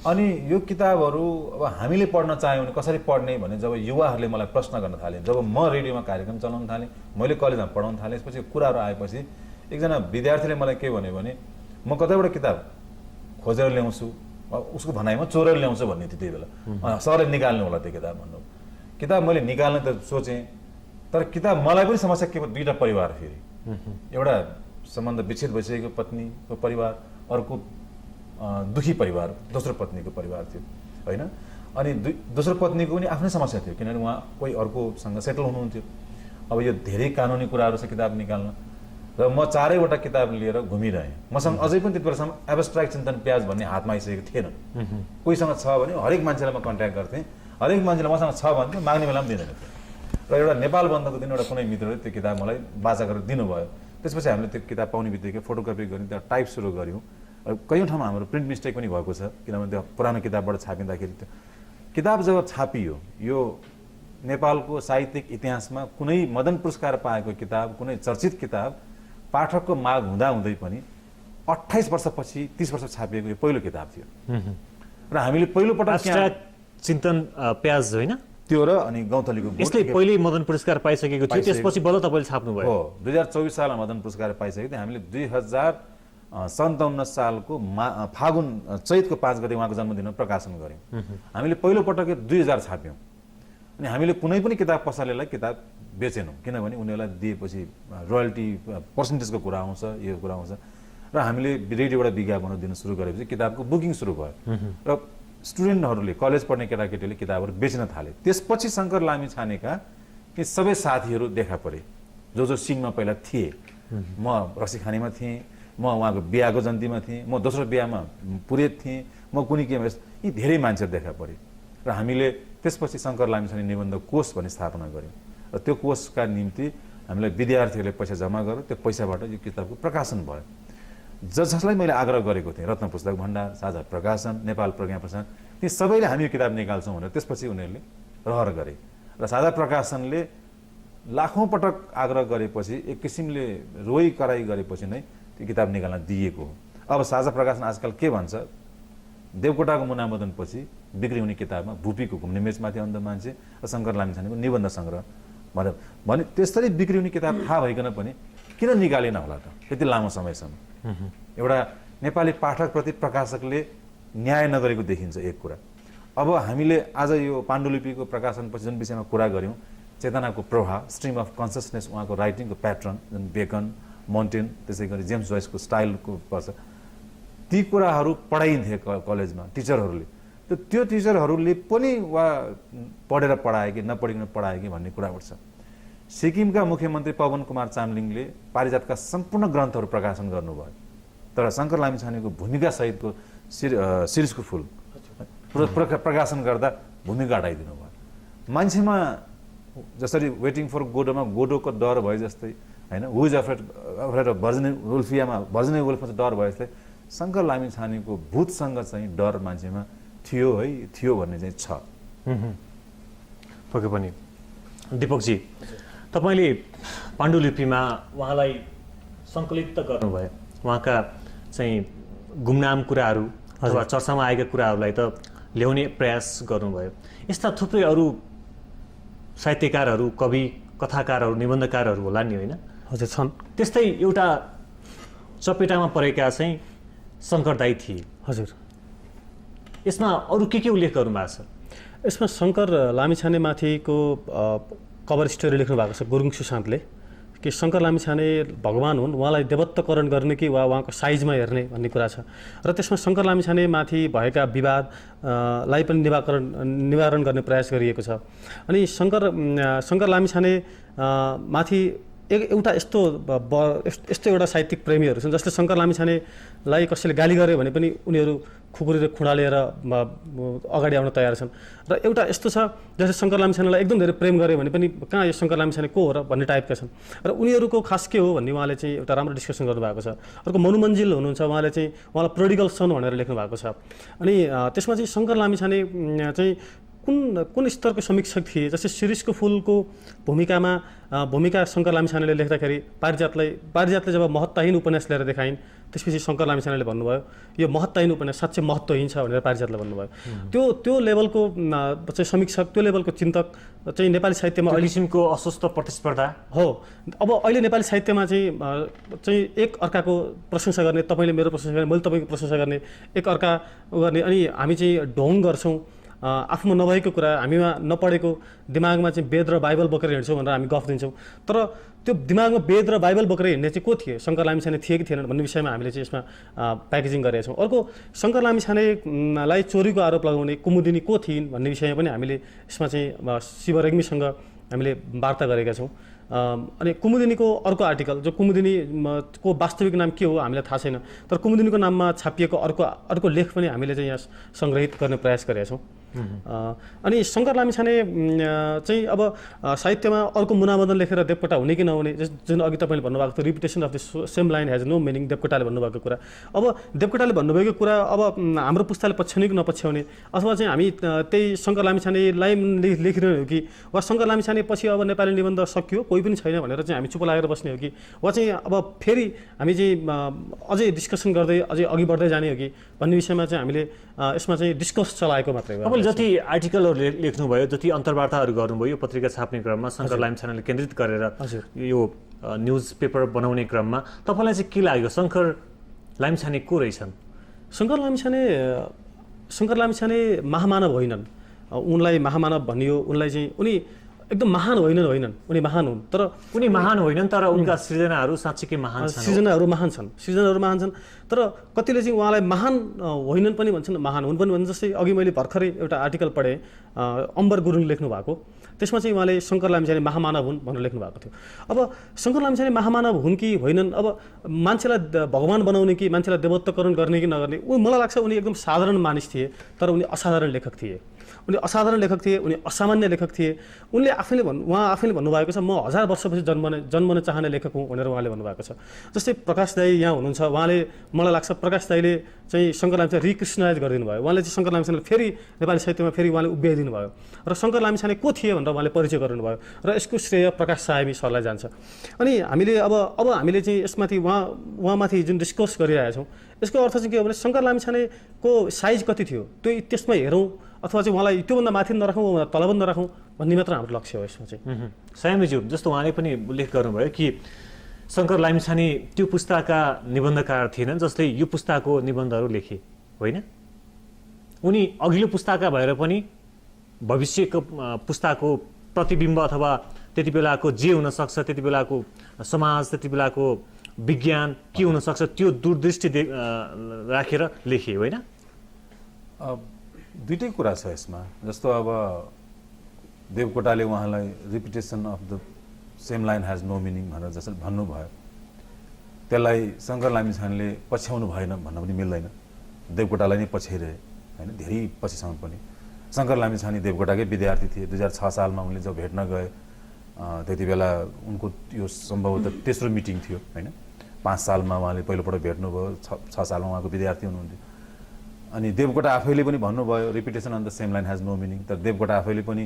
अनि यो किताबहरू अब हामीले पढ्न चाह्यौँ भने कसरी पढ्ने भने जब युवाहरूले मलाई प्रश्न गर्न थाले, जब म रेडियोमा कार्यक्रम चलाउन थालेँ, मैले कलेजमा पढाउन थालेँ, यसपछि कुराहरू आएपछि एकजना विद्यार्थीले मलाई के भन्यो भने म कतैबाट किताब खोजेर ल्याउँछु, उसको भनाइमा चोरेर ल्याउँछु भन्ने थियो त्यही बेला। सरले निकाल्नु होला त्यो किताब भन्नु। किताब मैले निकाल्न त सोचेँ, तर किताब मलाई पनि समस्या के भयो, 2टा परिवार फेरि, एउटा सम्बन्ध विच्छेद भइसकेको पत्नीको परिवार, अर्को दुखी परिवार दोस्रो पत्नीको परिवार थियो होइन। अनि दोस्रो पत्नीको पनि आफ्नै समस्या थियो किनभने उहाँ कोही अर्कोसँग सेटल हुनुहुन्थ्यो। अब यो धेरै कानुनी कुराहरू छ किताब निकाल्न, र म 4वटा किताब लिएर घुमिरहेँ। मसँग अझै पनि त्यति बेलासम्म एब्स्ट्र्याक्ट चिन्तन प्याज भन्ने हातमा आइसकेको थिएन। कोहीसँग छ भने हरेक मान्छेलाई म कन्ट्याक्ट गर्थेँ, हरेक मान्छेले मसँग छ भन्थ्यो, माग्ने बेला पनि दिँदैन थियो। र एउटा नेपाल बन्दको दिन एउटा कुनै मित्रले त्यो किताब मलाई बाचा गरेर दिनुभयो। त्यसपछि हामीले त्यो किताब पाउने बित्तिकै फोटोकपी गऱ्यौँ, त्यहाँ टाइप सुरु गऱ्यौँ। र कयौँ ठाउँमा हाम्रो प्रिन्ट मिस्टेक पनि भएको छ किनभने त्यो पुरानो किताबबाट छापिँदाखेरि त्यो किताब जब छापियो, यो नेपालको साहित्यिक इतिहासमा कुनै मदन पुरस्कार पाएको किताब, कुनै चर्चित किताब पाठकको माग हुँदाहुँदै पनि 28 वर्षपछि 30 वर्ष छापिएको यो पहिलो किताब थियो। र हामीले पहिलोपटक चिन्तन प्याज होइन, त्यो र अनि गौँथलीको गुड यसले पहिले मदन पुरस्कार पाइसकेको थियो, त्यसपछि बल्ल तपाईँले छाप्नुभयो। हो, 2024 सालमा मदन पुरस्कार पाइसकेको थियो। हामीले 2057 सालको फागुन चैतको 5 गते उहाँको जन्मदिनमा प्रकाशन गऱ्यौँ। हामीले पहिलोपटक 2000 छाप्यौँ। अनि हामीले कुनै पनि किताब पसलेलाई किताब बेचेनौँ, किनभने उनीहरूलाई दिएपछि रोयल्टी पर्सेन्टेजको कुरा आउँछ, यो कुरा आउँछ। र हामीले रेडियोबाट विज्ञापनहरू दिन सुरु गरेपछि किताबको बुकिङ सुरु भयो र स्टुडेन्टहरूले, कलेज पढ्ने केटाकेटीले किताबहरू बेच्न थाले। त्यसपछि शङ्कर लामिछानेका ती सबै साथीहरू देखा परे, जो सिङमा पहिला थिए। म रक्सीखानीमा थिएँ, म उहाँको बिहाको जन्तीमा थिएँ, म दोस्रो बिहामा पुरेत थिएँ, म कुनै केमा, यी धेरै मान्छेहरू देखा परे। र हामीले त्यसपछि शङ्कर लामिछाने निबन्ध कोष भन्ने स्थापना गऱ्यौँ। र त्यो कोषका निम्ति हामीलाई विद्यार्थीहरूले पैसा जम्मा गर्यो, त्यो पैसाबाट यो किताबको प्रकाशन भयो। जसलाई मैले आग्रह गरेको थिएँ, रत्न पुस्तक भण्डार, साझा प्रकाशन, नेपाल प्रज्ञा प्रसारण, ती सबैले हामी यो किताब निकाल्छौँ भनेर त्यसपछि उनीहरूले रहर गरे। र साझा प्रकाशनले लाखौँ पटक आग्रह गरेपछि, एक किसिमले रोइ कराई गरेपछि नै त्यो किताब निकाल्न दिएको हो। अब साझा प्रकाशन आजकल के भन्छ, देवकोटाको मुनामदनपछि बिक्री हुने किताबमा भुपीको घुम्ने मेचमाथि अन्ध मान्छे र शङ्कर लामिछानेको निबन्ध सङ्ग्रह भने त्यसरी बिक्री हुने किताब थाहा भइकन पनि किन निकालेन होला त त्यति लामो समयसम्म? एउटा नेपाली पाठकप्रति प्रकाशकले न्याय नगरेको देखिन्छ एक कुरा। अब हामीले आज यो पाण्डुलिपिको प्रकाशनपछि जुन विषयमा कुरा गऱ्यौँ, चेतनाको प्रवाह, स्ट्रिम अफ कन्सियसनेस, उहाँको राइटिङको प्याटर्न, जुन बेकन, मोन्टेन, त्यसै गरी जेम्स जोइसको स्टाइलको पर्छ, ती कुराहरू पढाइन्थे कलेजमा टिचरहरूले। त्यो टिचरहरूले पनि वा पढेर पढाए कि नपढिकन पढाए कि भन्ने कुरा उठ्छ। सिक्किमका मुख्यमन्त्री पवन कुमार चामलिङले पारिजातका सम्पूर्ण ग्रन्थहरू प्रकाशन गर्नुभयो, तर शङ्कर लामिछानेको भूमिका सहितको शिरीषको फुल प्रकाशन गर्दा भूमिका हटाइदिनु भयो। मान्छेमा जसरी वेटिङ फर गोडोमा गोडोको डर भए जस्तै, होइन, हु इज अफ्रेड अफ भर्जिनी वुल्फियामा भर्जिनी वुल्फमा डर भए जस्तै शङ्कर लामिछानेको भूतसँग चाहिँ डर मान्छेमा थियो है, थियो भन्ने चाहिँ छ। पक्कै पनि। दीपकजी, तपाईँले पाण्डुलिपिमा उहाँलाई सङ्कलित त गर्नुभयो, उहाँका चाहिँ गुमनाम कुराहरू अथवा चर्चामा आएका कुराहरूलाई त ल्याउने प्रयास गर्नुभयो। यस्ता थुप्रै अरू साहित्यकारहरू, कवि, कथाकारहरू, निबन्धकारहरू होला नि, होइन? हजुर, छन्। त्यस्तै एउटा चपेटामा परेका चाहिँ शङ्कर दाइ थिए। हजुर, यसमा अरू के उल्लेख गर्नुभएको छ? यसमा शङ्कर लामिछानेमाथिको कभर स्टोरी लेख्नु भएको छ गुरुङ सुशान्तले, कि शङ्कर लामिछाने भगवान् हुन्, उहाँलाई देवत्वकरण गर्ने कि वा उहाँको साइजमा हेर्ने भन्ने कुरा छ। र त्यसमा शङ्कर लामिछानेमाथि भएका विवादलाई पनि निवारण गर्ने प्रयास गरिएको छ। अनि शङ्कर लामिछाने माथि एउटा यस्तो एउटा साहित्यिक प्रेमीहरू छन् जसले शङ्कर लामिछानेलाई कसैले गाली गरे भने पनि उनीहरू खुकुरेर खुडालेर अगाडि आउन तयार छन्। र एउटा यस्तो छ जसले शङ्कर लामिछानेलाई एकदम धेरै प्रेम गरे भने पनि कहाँ यो शङ्कर लामिछाने को हो र भन्ने टाइपका छन्। र उनीहरूको खास के हो भन्ने उहाँले चाहिँ एउटा राम्रो डिस्कसन गर्नुभएको छ। अर्को मनु मन्जिल हुनुहुन्छ, उहाँलाई प्रोडिगल सन भनेर लेख्नु भएको छ। अनि त्यसमा चाहिँ शङ्कर लामिछाने चाहिँ कुन स्तरको समीक्षक थिए, जस्तै शिरीषको फुलको भूमिका शङ्कर लामिछानेले लेख्दाखेरि पारिजातले जब महत्त्वहीन उपन्यास लिएर देखाइन्, त्यसपछि शङ्कर लामिछानेले भन्नुभयो यो महत्त्वहीन उपन्यास साँच्चै महत्त्वहीन छ भनेर पारिजातले भन्नुभयो। त्यो लेभलको चाहिँ समीक्षक, त्यो लेभलको चिन्तक चाहिँ नेपाली साहित्यमा अहिले किसिमको अस्वस्थ प्रतिस्पर्धा हो। अब अहिले नेपाली साहित्यमा चाहिँ एक अर्काको प्रशंसा गर्ने, तपाईँले मेरो प्रशंसा गर्ने, मैले तपाईँको प्रशंसा गर्ने, एक अर्का गर्ने, अनि हामी चाहिँ ढोङ गर्छौँ। आफूमा नभएको कुरा, हामीमा नपढेको, दिमागमा चाहिँ वेद र बाइबल बोकेर हिँड्छौँ भनेर हामी गफ दिन्छौँ। तर त्यो दिमागमा वेद र बाइबल बोकेर हिँड्ने चाहिँ को थिए, शङ्कर लामिछाने थिए कि थिएनन् भन्ने विषयमा हामीले चाहिँ यसमा प्याकेजिङ गरेका छौँ। अर्को, शङ्कर लामिछानेलाई चोरीको आरोप लगाउने कुमुदिनी को थिइन् भन्ने विषयमा पनि हामीले यसमा चाहिँ शिव रेग्मीसँग हामीले वार्ता गरेका छौँ। अनि कुमुदिनीको अर्को आर्टिकल, जो कुमुदिनीको वास्तविक नाम के हो हामीलाई थाहा छैन, तर कुमुदिनीको नाममा छापिएको अर्को लेख पनि हामीले चाहिँ यहाँ सङ्ग्रहित गर्ने प्रयास गरेका छौँ। अनि शङ्कर लामिछाने चाहिँ अब साहित्यमा अर्को मुनामदन लेखेर देवकोटा हुने कि नहुने, जुन अघि तपाईँले भन्नुभएको थियो repetition of the same line has no meaning, देवकोटाले भन्नुभएको कुरा। अब देवकोटाले भन्नुभएको कुरा अब हाम्रो पुस्ताले पछ्याउने कि नपछ्याउने, अथवा चाहिँ हामी त्यही शङ्कर लामिछानेलाई लेखिरहने हो कि, वा शङ्कर लामिछाने पछि अब नेपाली निबन्ध सकियो कोही पनि छैन भनेर चाहिँ हामी चुप लागेर बस्ने हो कि, वा चाहिँ अब फेरि हामी चाहिँ अझै डिस्कसन गर्दै अझै अघि बढ्दै जाने हो कि भन्ने विषयमा चाहिँ हामीले यसमा चाहिँ डिस्कस चलाएको मात्रै हो। जति आर्टिकलहरू लेख्नुभयो, जति अन्तर्वार्ताहरू गर्नुभयो यो पत्रिका छाप्ने क्रममा, शङ्कर लामिछानेले केन्द्रित गरेर यो न्युज पेपर बनाउने क्रममा तपाईँलाई चाहिँ के लाग्यो? शङ्कर लामिछाने को रहेछन्? शङ्कर लामिछाने महामानव होइनन्। उनलाई महामानव भनियो, उनलाई चाहिँ उनी एकदम महान होइनन्, उनी महान हुन्, तर उनी महान होइनन्, तर उनका सृजनाहरू साँच्चै महान छन्। सृजनाहरू महान छन्, तर कतिले चाहिँ उहाँलाई महान होइनन् पनि भन्छन्, महान हुन् पनि भन्छन्। जस्तै अघि मैले भर्खरै एउटा आर्टिकल पढेँ, अम्बर गुरुङले लेख्नु भएको, त्यसमा चाहिँ उहाँले शङ्कर लामिछाने महामानव हुन् भनेर लेख्नु भएको थियो। अब शङ्कर लामिछाने महामानव हुन् कि होइनन्, अब मान्छेलाई भगवान बनाउने कि मान्छेलाई देवत्वकरण गर्ने कि नगर्ने, मलाई लाग्छ उनी एकदम साधारण मानिस थिए, तर उनी असाधारण लेखक थिए। उनी असामान्य लेखक थिए। उहाँ आफैले भन्नुभएको छ, म 1000 वर्षपछि जन्मन चाहने लेखक हुँ भनेर उहाँले भन्नुभएको छ। जस्तै प्रकाश दाई यहाँ हुनुहुन्छ, उहाँले मलाई लाग्छ प्रकाश दाईले चाहिँ शङ्कर लामिछाने रिक्रिस्टनाइज गरिदिनु भयो। उहाँले चाहिँ शङ्कर लामिछानेलाई फेरि नेपाली साहित्यमा फेरि उहाँले उभ्याइदिनु भयो र शङ्कर लामिछाने को थिए भनेर उहाँले परिचय गराउनु भयो र यसको श्रेय प्रकाश साहेबी सरलाई जान्छ। अनि हामीले अब हामीले चाहिँ यसमाथि उहाँमाथि जुन डिस्कस गरिरहेका छौँ, यसको अर्थ चाहिँ के हो भने शङ्कर लामिछानेको साइज कति थियो त्यो त्यसमा हेरौँ, अथवा चाहिँ उहाँलाई त्योभन्दा माथि नराखौँ, तलबन्द नराखौँ भन्ने मात्र हाम्रो लक्ष्य हो यसमा चाहिँ। सायमीज्यू, जस्तो उहाँले पनि उल्लेख गर्नुभयो कि शङ्कर लामिछाने त्यो पुस्ताका निबन्धकार थिएनन् जसले यो पुस्ताको निबन्धहरू लेखे, होइन? उनी अघिल्लो पुस्ताका भएर पनि भविष्यको पुस्ताको प्रतिबिम्ब अथवा त्यति बेलाको जे हुनसक्छ, त्यति बेलाको समाज, त्यति बेलाको विज्ञान के हुनसक्छ त्यो दूरदृष्टि राखेर लेखे, होइन? दुईटै कुरा छ यसमा। जस्तो अब देवकोटाले उहाँलाई repetition of the same line has no meaning भनेर जसरी भन्नुभयो, त्यसलाई शङ्कर लामिछानेले पछ्याउनु भएन भन्न पनि मिल्दैन। देवकोटालाई नै पछ्याइरहे, होइन, धेरै पछिसम्म पनि। शङ्कर लामिछाने देवकोटाकै विद्यार्थी थिए। 2006 सालमा उनले जब भेट्न गए, त्यति बेला उनको यो सम्भवतः तेस्रो मिटिङ थियो, होइन? 5 सालमा उहाँले पहिलोपल्ट भेट्नुभयो, 6 सालमा उहाँको विद्यार्थी हुनुहुन्थ्यो। अनि देवकोटा आफैले पनि भन्नुभयो repetition on the same line has no meaning, तर देवकोटा आफैले पनि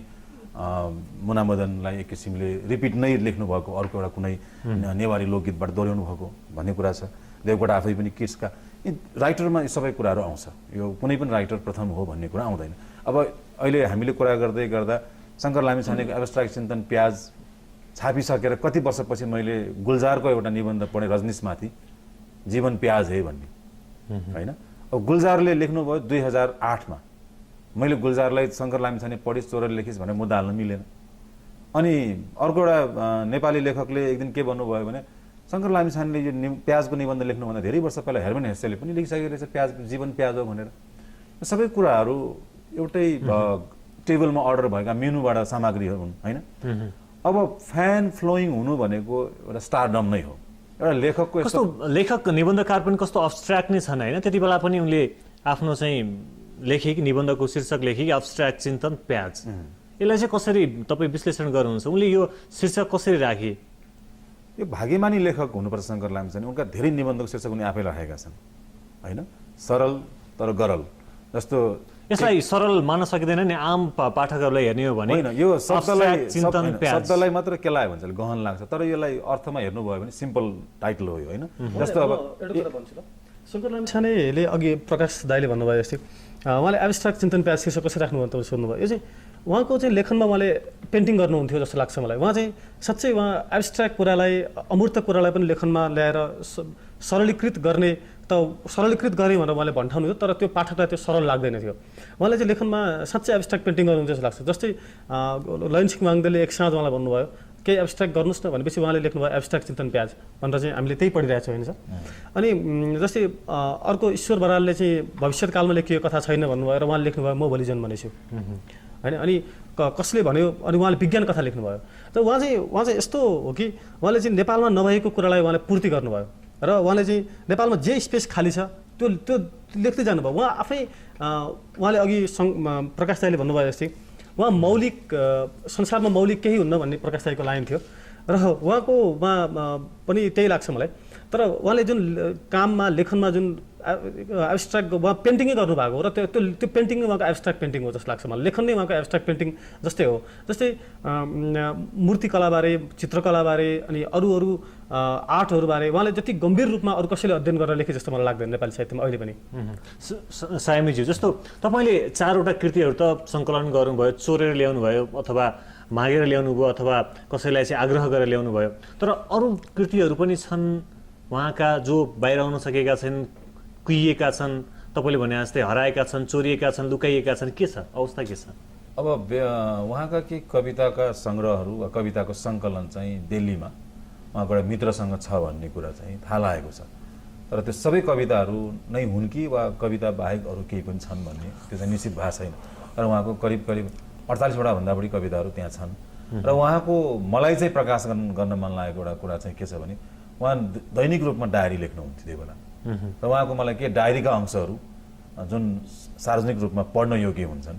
मुनामदनलाई एक किसिमले रिपिट नै लेख्नु भएको, अर्को एउटा कुनै नेवारी लोकगीतबाट दोहोऱ्याउनु भएको भन्ने कुरा छ। देवकोटा आफै पनि किट्सका राइटरमा सबै कुराहरू आउँछ, यो कुनै पनि राइटर प्रथम हो भन्ने कुरा आउँदैन। अब अहिले हामीले कुरा गर्दै गर्दा शङ्कर लामिछानेको एब्स्ट्राक्ट चिन्तन प्याज छापिसकेर कति वर्षपछि मैले गुलजारको एउटा निबन्ध पढेँ रजनीशमाथि, जीवन प्याज है भन्ने, होइन? अब गुलजारले लेख्नुभयो 2008मा। मैले गुलजारलाई शङ्कर लामिछाने पढिस चोरेर लेखिस् भनेर मुद्दा हाल्न मिलेन। अनि अर्को एउटा नेपाली लेखकले एक दिन के भन्नुभयो भने शङ्कर लामिछानेले यो प्याजको निबन्ध लेख्नुभन्दा धेरै वर्ष पहिला हेर्मन हेस्सेले पनि लेखिसकेको रहेछ प्याज, जीवन प्याज हो भनेर। सबै कुराहरू एउटै टेबलमा अर्डर भएका मेनुबाट सामग्रीहरू हुन्, होइन? अब फ्यान फ्लोइङ हुनु भनेको एउटा स्टारडम नै हो। एउटा लेखकको कस्तो लेखक निबन्धकार पनि कस्तो अब्स्ट्र्याक्ट नै छन्, होइन? त्यति बेला पनि उनले आफ्नो चाहिँ लेखे कि निबन्धको शीर्षक लेखे कि अब्स्ट्र्याक्ट चिन्तन प्याज। यसलाई चाहिँ कसरी तपाईँ विश्लेषण गर्नुहुन्छ? उनले यो शीर्षक कसरी राखे? यो भाग्यमानी लेखक हुनुपर्छ शङ्कर लामिछाने। उनका धेरै निबन्धको शीर्षक उनी आफै राखेका छन्, होइन? सरल तर गरल। जस्तो यसलाई सरल मान्न सकिँदैन नि आम पाठकहरूलाई हेर्ने हो भने? होइन, यो शब्दलाई मात्र के लाग्यो भन्छ गहन लाग्छ, तर यसलाई अर्थमा हेर्नुभयो भने सिम्पल टाइटल हो, होइन? जस्तो अब एउटा कुरा भन्छु ल, शङ्कर लामिछानेले अघि प्रकाश दाईले भन्नुभयो जस्तै उहाँले एब्स्ट्राक्ट चिन्तन प्याज शीर्षक कसरी राख्नुभयो त सोध्नुभयो। यो चाहिँ उहाँको चाहिँ लेखनमा उहाँले पेन्टिङ गर्नुहुन्थ्यो जस्तो लाग्छ मलाई। उहाँ चाहिँ साँच्चै उहाँ एब्स्ट्राक्ट कुरालाई, अमूर्त कुरालाई पनि लेखनमा ल्याएर सरलीकृत गर्ने त सरलीकृत गरे भनेर उहाँले भन्ठाउनुहुन्थ्यो, तर त्यो पाठकलाई त्यो सरल लाग्दैन थियो। उहाँले चाहिँ लेखनमा साँच्चै एब्स्ट्राक्ट पेन्टिङ गर्नुहुन्थ्यो जस्तो लाग्छ। जस्तै लयनसिंह वाङदेले एक साँझ उहाँलाई भन्नुभयो केही एब्स्ट्राक्ट गर्नुहोस् न भनेपछि उहाँले लेख्नुभयो एब्स्ट्राक्ट चिन्तन प्याज भनेर चाहिँ हामीले त्यही पढिरहेको छौँ, होइन सर? अनि जस्तै अर्को ईश्वर बरालले चाहिँ भविष्यकालमा लेखिएको कथा छैन भन्नुभयो र उहाँले लेख्नुभयो म भोलि जन्मनेछु, होइन? अनि कसले भन्यो, अनि उहाँले विज्ञान कथा लेख्नुभयो। त उहाँ चाहिँ यस्तो हो कि उहाँले चाहिँ नेपालमा नभएको कुरालाई उहाँले पूर्ति गर्नुभयो र उहाँले चाहिँ नेपालमा जे स्पेस खाली छ त्यो लेख्दै जानुभयो। उहाँ आफै उहाँले अघि प्रकाश दाईले भन्नुभयो जस्तै उहाँ मौलिक, संसारमा मौलिक केही हुन्न भन्ने प्रकाश दाईको लाइन थियो र उहाँको पनि त्यही लाग्छ मलाई। तर उहाँले जुन काममा लेखनमा जुन एब्स्ट्राक्ट उहाँ पेन्टिङै गर्नुभएको हो र त्यो पेन्टिङ नै उहाँको एब्स्ट्राक्ट पेन्टिङ हो जस्तो लाग्छ मलाई। लेखन नै उहाँको एब्स्ट्राक्ट पेन्टिङ जस्तै हो। जस्तै मूर्तिकलाबारे, चित्रकलाबारे अनि अरू आर्टहरूबारे उहाँले जति गम्भीर रूपमा अरू कसैले अध्ययन गरेर लेखे जस्तो मलाई लाग्दैन नेपाली साहित्यमा अहिले पनि। सायमीज्यू, जस्तो तपाईँले 4वटा कृतिहरू त सङ्कलन गर्नुभयो, चोरेर ल्याउनु भयो अथवा मागेर ल्याउनु भयो अथवा कसैलाई चाहिँ आग्रह गरेर ल्याउनु भयो, तर अरू कृतिहरू पनि छन् उहाँका जो बाहिर आउन सकेका छन्, कुहिएका छन्, तपाईँले भने जस्तै हराएका छन्, चोरिएका छन्, लुकाइएका छन्, के छ अवस्था के छ? अब उहाँका केही कविताका सङ्ग्रहहरू वा कविताको सङ्कलन चाहिँ दिल्लीमा उहाँको एउटा मित्रसँग छ भन्ने कुरा चाहिँ थाहा लागेको छ। तर त्यो सबै कविताहरू नै हुन् कि वा कविता बाहेक अरू केही पनि छन् भन्ने त्यो चाहिँ निश्चित भएको छैन। तर उहाँको करिब 48वटा भन्दा बढी कविताहरू त्यहाँ छन्। र उहाँको मलाई चाहिँ प्रकाश गर्न मन लागेको एउटा कुरा चाहिँ के छ भने उहाँ दैनिक रूपमा डायरी लेख्नुहुन्थ्यो त्यो बेला। र उहाँको मलाई के डायरीका अंशहरू जुन सार्वजनिक रूपमा पढ्न योग्य हुन्छन्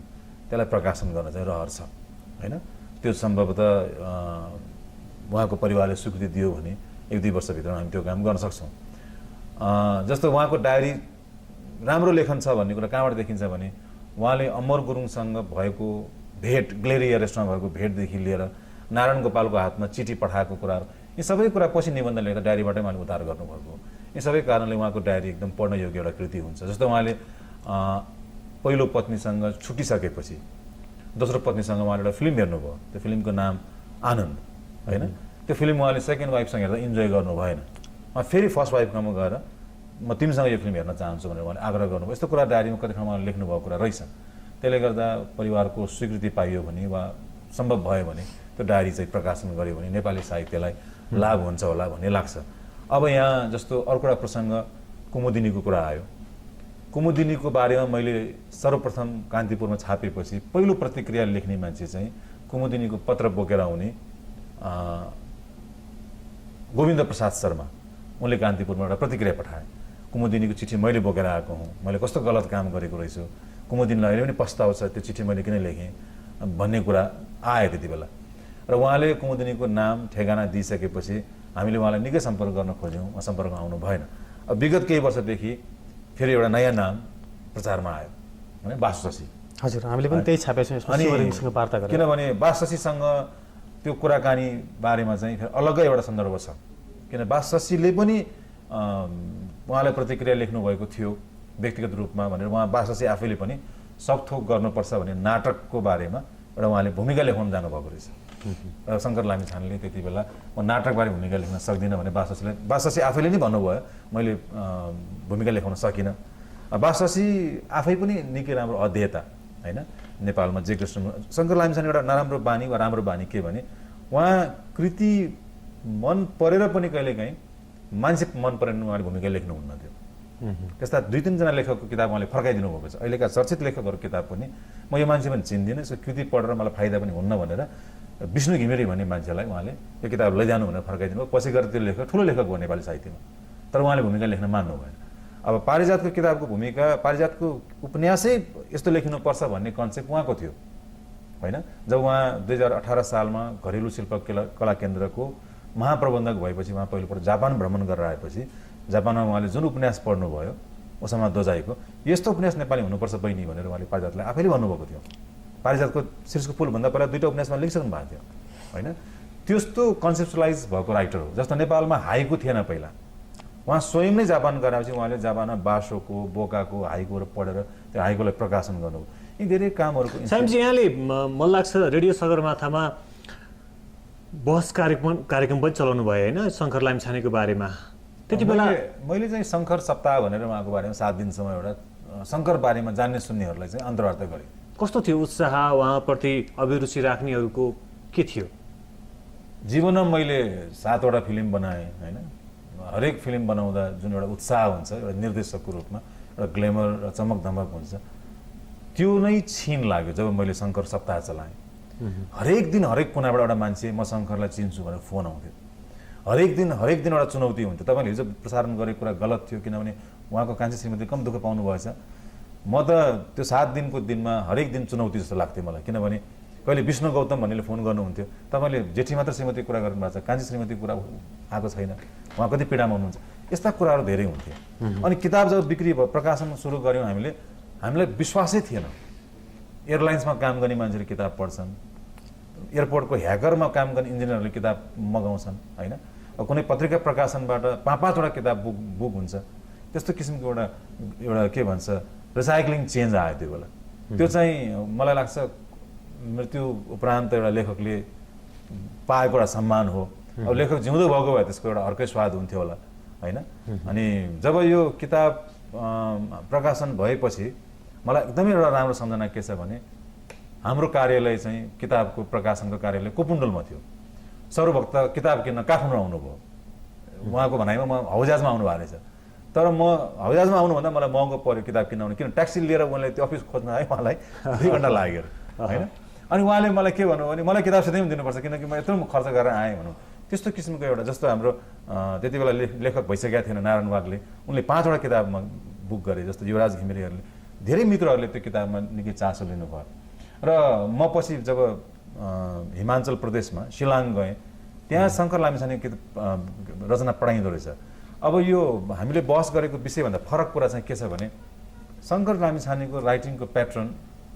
त्यसलाई प्रकाशन गर्न चाहिँ रहर छ होइन। त्यो सम्भवतः उहाँको परिवारले स्वीकृति दियो भने 1-2 वर्षभित्रमा हामी त्यो काम गर्न सक्छौँ। जस्तो उहाँको डायरी राम्रो लेखन छ भन्ने कुरा कहाँबाट देखिन्छ भने उहाँले अमर गुरुङसँग भएको भेट, ग्लेरिया रेस्टुरेन्टमा भएको भेटदेखि लिएर नारायण गोपालको हातमा चिठी पठाएको कुराहरू, यी सबै कुरा पछि निबन्ध लेख्दा डायरीबाटै उहाँले उद्धार गर्नुभएको। यी सबै कारणले उहाँको डायरी एकदम पढ्न योग्य एउटा कृति हुन्छ। जस्तो उहाँले पहिलो पत्नीसँग छुटिसकेपछि दोस्रो पत्नीसँग उहाँले एउटा फिल्म हेर्नुभयो, त्यो फिल्मको नाम आनन्द होइन। त्यो फिल्म उहाँले सेकेन्ड वाइफसँग हेर्दा इन्जोय गर्नु भएन। उहाँ फेरि फर्स्ट वाइफकोमा गएर म तिमीसँग यो फिल्म हेर्न चाहन्छु भनेर उहाँले आग्रह गर्नुभयो। यस्तो कुरा डायरीमा कति ठाउँमा लेख्नुभएको कुरा रहेछ। त्यसले गर्दा परिवारको स्वीकृति पाइयो भने वा सम्भव भयो भने त्यो डायरी चाहिँ प्रकाशन गर्यो भने नेपाली साहित्यलाई लाभ हुन्छ होला भन्ने लाग्छ। अब यहाँ जस्तो अर्को एउटा प्रसङ्ग कुमुदिनीको कुरा आयो। कुमुदिनीको बारेमा मैले सर्वप्रथम कान्तिपुरमा छापेपछि पहिलो प्रतिक्रिया लेख्ने मान्छे चाहिँ कुमुदिनीको पत्र बोकेर आउने गोविन्द प्रसाद शर्मा, उनले कान्तिपुरमा एउटा प्रतिक्रिया पठाए। कुमुदिनीको चिठी मैले बोकेर आएको हुँ, मैले कस्तो गलत काम गरेको रहेछु, कुमुदिनीलाई अहिले पनि पस्ताव छ त्यो चिठी मैले किन लेखेँ भन्ने कुरा आयो त्यति बेला। र उहाँले कुमुदिनीको नाम ठेगाना दिइसकेपछि हामीले उहाँलाई निकै सम्पर्क गर्न खोज्यौँ, उहाँ सम्पर्कमा आउनु भएन। अब विगत केही वर्षदेखि फेरि एउटा नयाँ नाम प्रचारमा आयो भने वासु शशी। हजुर, हामीले पनि त्यही छापेको छौँ शिवरिङसँग वार्ता गरेर। किनभने वासु शशीसँग त्यो कुराकानी बारेमा चाहिँ फेरि अलग्गै एउटा सन्दर्भ छ। किन वासु शशीले पनि उहाँलाई प्रतिक्रिया लेख्नुभएको थियो व्यक्तिगत रूपमा भनेर उहाँ वासु शशी आफैले पनि सकथोक गर्नुपर्छ भन्ने नाटकको बारेमा एउटा उहाँले भूमिका लेखाउन जानुभएको रहेछ। र शङ्कर लामिछानेले त्यति बेला म नाटकबारे भूमिका लेख्न सक्दिनँ भने वासु शशी आफैले नै भन्नुभयो मैले भूमिका लेखाउन सकिनँ। वासु शशी आफै पनि निकै राम्रो अध्येता होइन। नेपालमा जे कृष्ण शङ्कर लामिछाने एउटा नराम्रो बानी वा राम्रो बानी के भने उहाँ कृति मन परेर पनि कहिलेकाहीँ मान्छे मन परेन उहाँले भूमिका लेख्नुहुन्न थियो। त्यस्ता 2-3 जना लेखकको किताब उहाँले फर्काइदिनु भएको छ। अहिलेका चर्चित लेखकहरूको किताब पनि म यो मान्छे पनि चिन्दिनँ, यसको कृति पढेर मलाई फाइदा पनि हुन्न भनेर विष्णु घिमिरे भन्ने मान्छेलाई उहाँले यो किताब लैजानु भनेर फर्काइदिनु भयो। पछि गएर त्यो लेखक ठुलो लेखक हो नेपाली साहित्यमा, तर उहाँले भूमिका लेख्न मान्नु भएन। अब पारिजातको किताबको भूमिका, पारिजातको उपन्यासै यस्तो लेखिनुपर्छ भन्ने कन्सेप्ट उहाँको थियो होइन। जब उहाँ 2018 सालमा घरेलु शिल्प कला केन्द्रको महाप्रबन्धक भएपछि उहाँ पहिलोपल्ट जापान भ्रमण गरेर आएपछि जापानमा उहाँले जुन उपन्यास पढ्नुभयो ओसामा दोजाईको यस्तो उपन्यास नेपाली हुनुपर्छ बहिनी भनेर उहाँले पारिजातलाई आफैले भन्नुभएको थियो। पारिजातको शीर्षको फुलभन्दा पहिला 2टा उपन्यासमा लेखिसक्नु भएको थियो होइन। त्यस्तो कन्सेप्चुलाइज भएको राइटर हो। जस्तो नेपालमा हाइकु थिएन पहिला, उहाँ स्वयं नै जापान गएपछि उहाँले जापानमा बासोको बोकाको हाइकुहरू पढेर त्यो हाइकुलाई प्रकाशन गर्नुभयो। यी धेरै कामहरूको साइमजी यहाँले मलाई लाग्छ रेडियो सगरमाथामा बहस कार्यक्रम पनि चलाउनु भयो होइन शङ्कर लामिछानेको बारेमा। त्यति बेला मैले चाहिँ शङ्कर सप्ताह भनेर उहाँको बारेमा 7 दिनसम्म एउटा शङ्कर बारेमा जान्ने सुन्नेहरूलाई चाहिँ अन्तर्वार्ता गरेँ। कस्तो थियो उत्साह, उहाँप्रति अभिरुचि राख्नेहरूको के थियो? जीवनमा मैले 7वटा फिल्म बनाएँ होइन। हरेक फिल्म बनाउँदा जुन एउटा उत्साह हुन्छ एउटा निर्देशकको रूपमा एउटा ग्लेमर र चमक धमक हुन्छ त्यो नै छिन लाग्यो जब मैले शङ्कर सप्ताह चलाएँ। हरेक दिन हरेक कुनाबाट एउटा मान्छे म शङ्करलाई चिन्छु भनेर फोन आउँथ्यो। हरेक दिन एउटा चुनौती हुन्थ्यो। तपाईँले हिजो प्रसारण गरेको कुरा गलत थियो किनभने उहाँको कान्छी श्रीमती कम दुःख पाउनु भएछ। म त त्यो 7 दिनको दिनमा हरेक दिन चुनौती जस्तो लाग्थ्यो मलाई। किनभने कहिले विष्णु गौतम भन्नेले फोन गर्नुहुन्थ्यो, तपाईँले जेठी मात्र श्रीमती कुरा गर्नुभएको छ, कान्छी श्रीमती कुरा आएको छैन, उहाँ कति पीडामा हुनुहुन्छ। यस्ता कुराहरू धेरै हुन्थे। अनि किताब जब बिक्री भयो, प्रकाशन सुरु गऱ्यौँ हामीलाई विश्वासै थिएन। एयरलाइन्समा काम गर्ने मान्छेले किताब पढ्छन्, एयरपोर्टको ह्याकरमा काम गर्ने इन्जिनियरहरूले किताब मगाउँछन् होइन, कुनै पत्रिका प्रकाशनबाट 5-5वटा किताब बुक हुन्छ। त्यस्तो किसिमको एउटा के भन्छ रिसाइक्लिङ चेन्ज आयो त्यो बेला। त्यो चाहिँ मलाई लाग्छ मृत्यु उपरान्त एउटा लेखकले पाएको एउटा सम्मान हो। अब लेखक जिउँदो भएको भए त्यसको एउटा अर्कै स्वाद हुन्थ्यो होला होइन। अनि जब यो किताब प्रकाशन भएपछि मलाई एकदमै एउटा राम्रो सम्झना के छ भने हाम्रो कार्यालय चाहिँ किताबको प्रकाशनको कार्यालय कोपुण्डलमा थियो। सर्वभक्त किताब किन्न काठमाडौँ आउनुभयो। उहाँको भनाइमा म हवाईजहाजमा आउनु भएको रहेछ, तर म हवाईजहाजमा आउनुभन्दा मलाई महँगो पऱ्यो किताब किन्न आउनु, किन ट्याक्सी लिएर उहाँले त्यो अफिस खोज्न आएँ, उहाँलाई 2 घन्टा लाग्यो होइन। अनि उहाँले मलाई के भन्नु भने मलाई किताब सिधै पनि दिनुपर्छ किनकि म यत्रो खर्च गरेर आएँ भनौँ। त्यस्तो किसिमको एउटा जस्तो हाम्रो त्यति बेला लेखक भइसकेका थिएन नारायण वाग्ले, उनले 5वटा किताबमा बुक गरे। जस्तो युवराज घिमिरेहरूले धेरै मित्रहरूले त्यो किताबमा निकै चासो लिनुभयो। र म पछि जब हिमाचल प्रदेशमा शिलाङ गएँ, त्यहाँ शङ्कर लामिछानेको रचना पढाइँदो रहेछ। अब यो हामीले बहस गरेको विषयभन्दा फरक कुरा चाहिँ के छ भने शङ्कर लामिछानेको राइटिङको प्याटर्न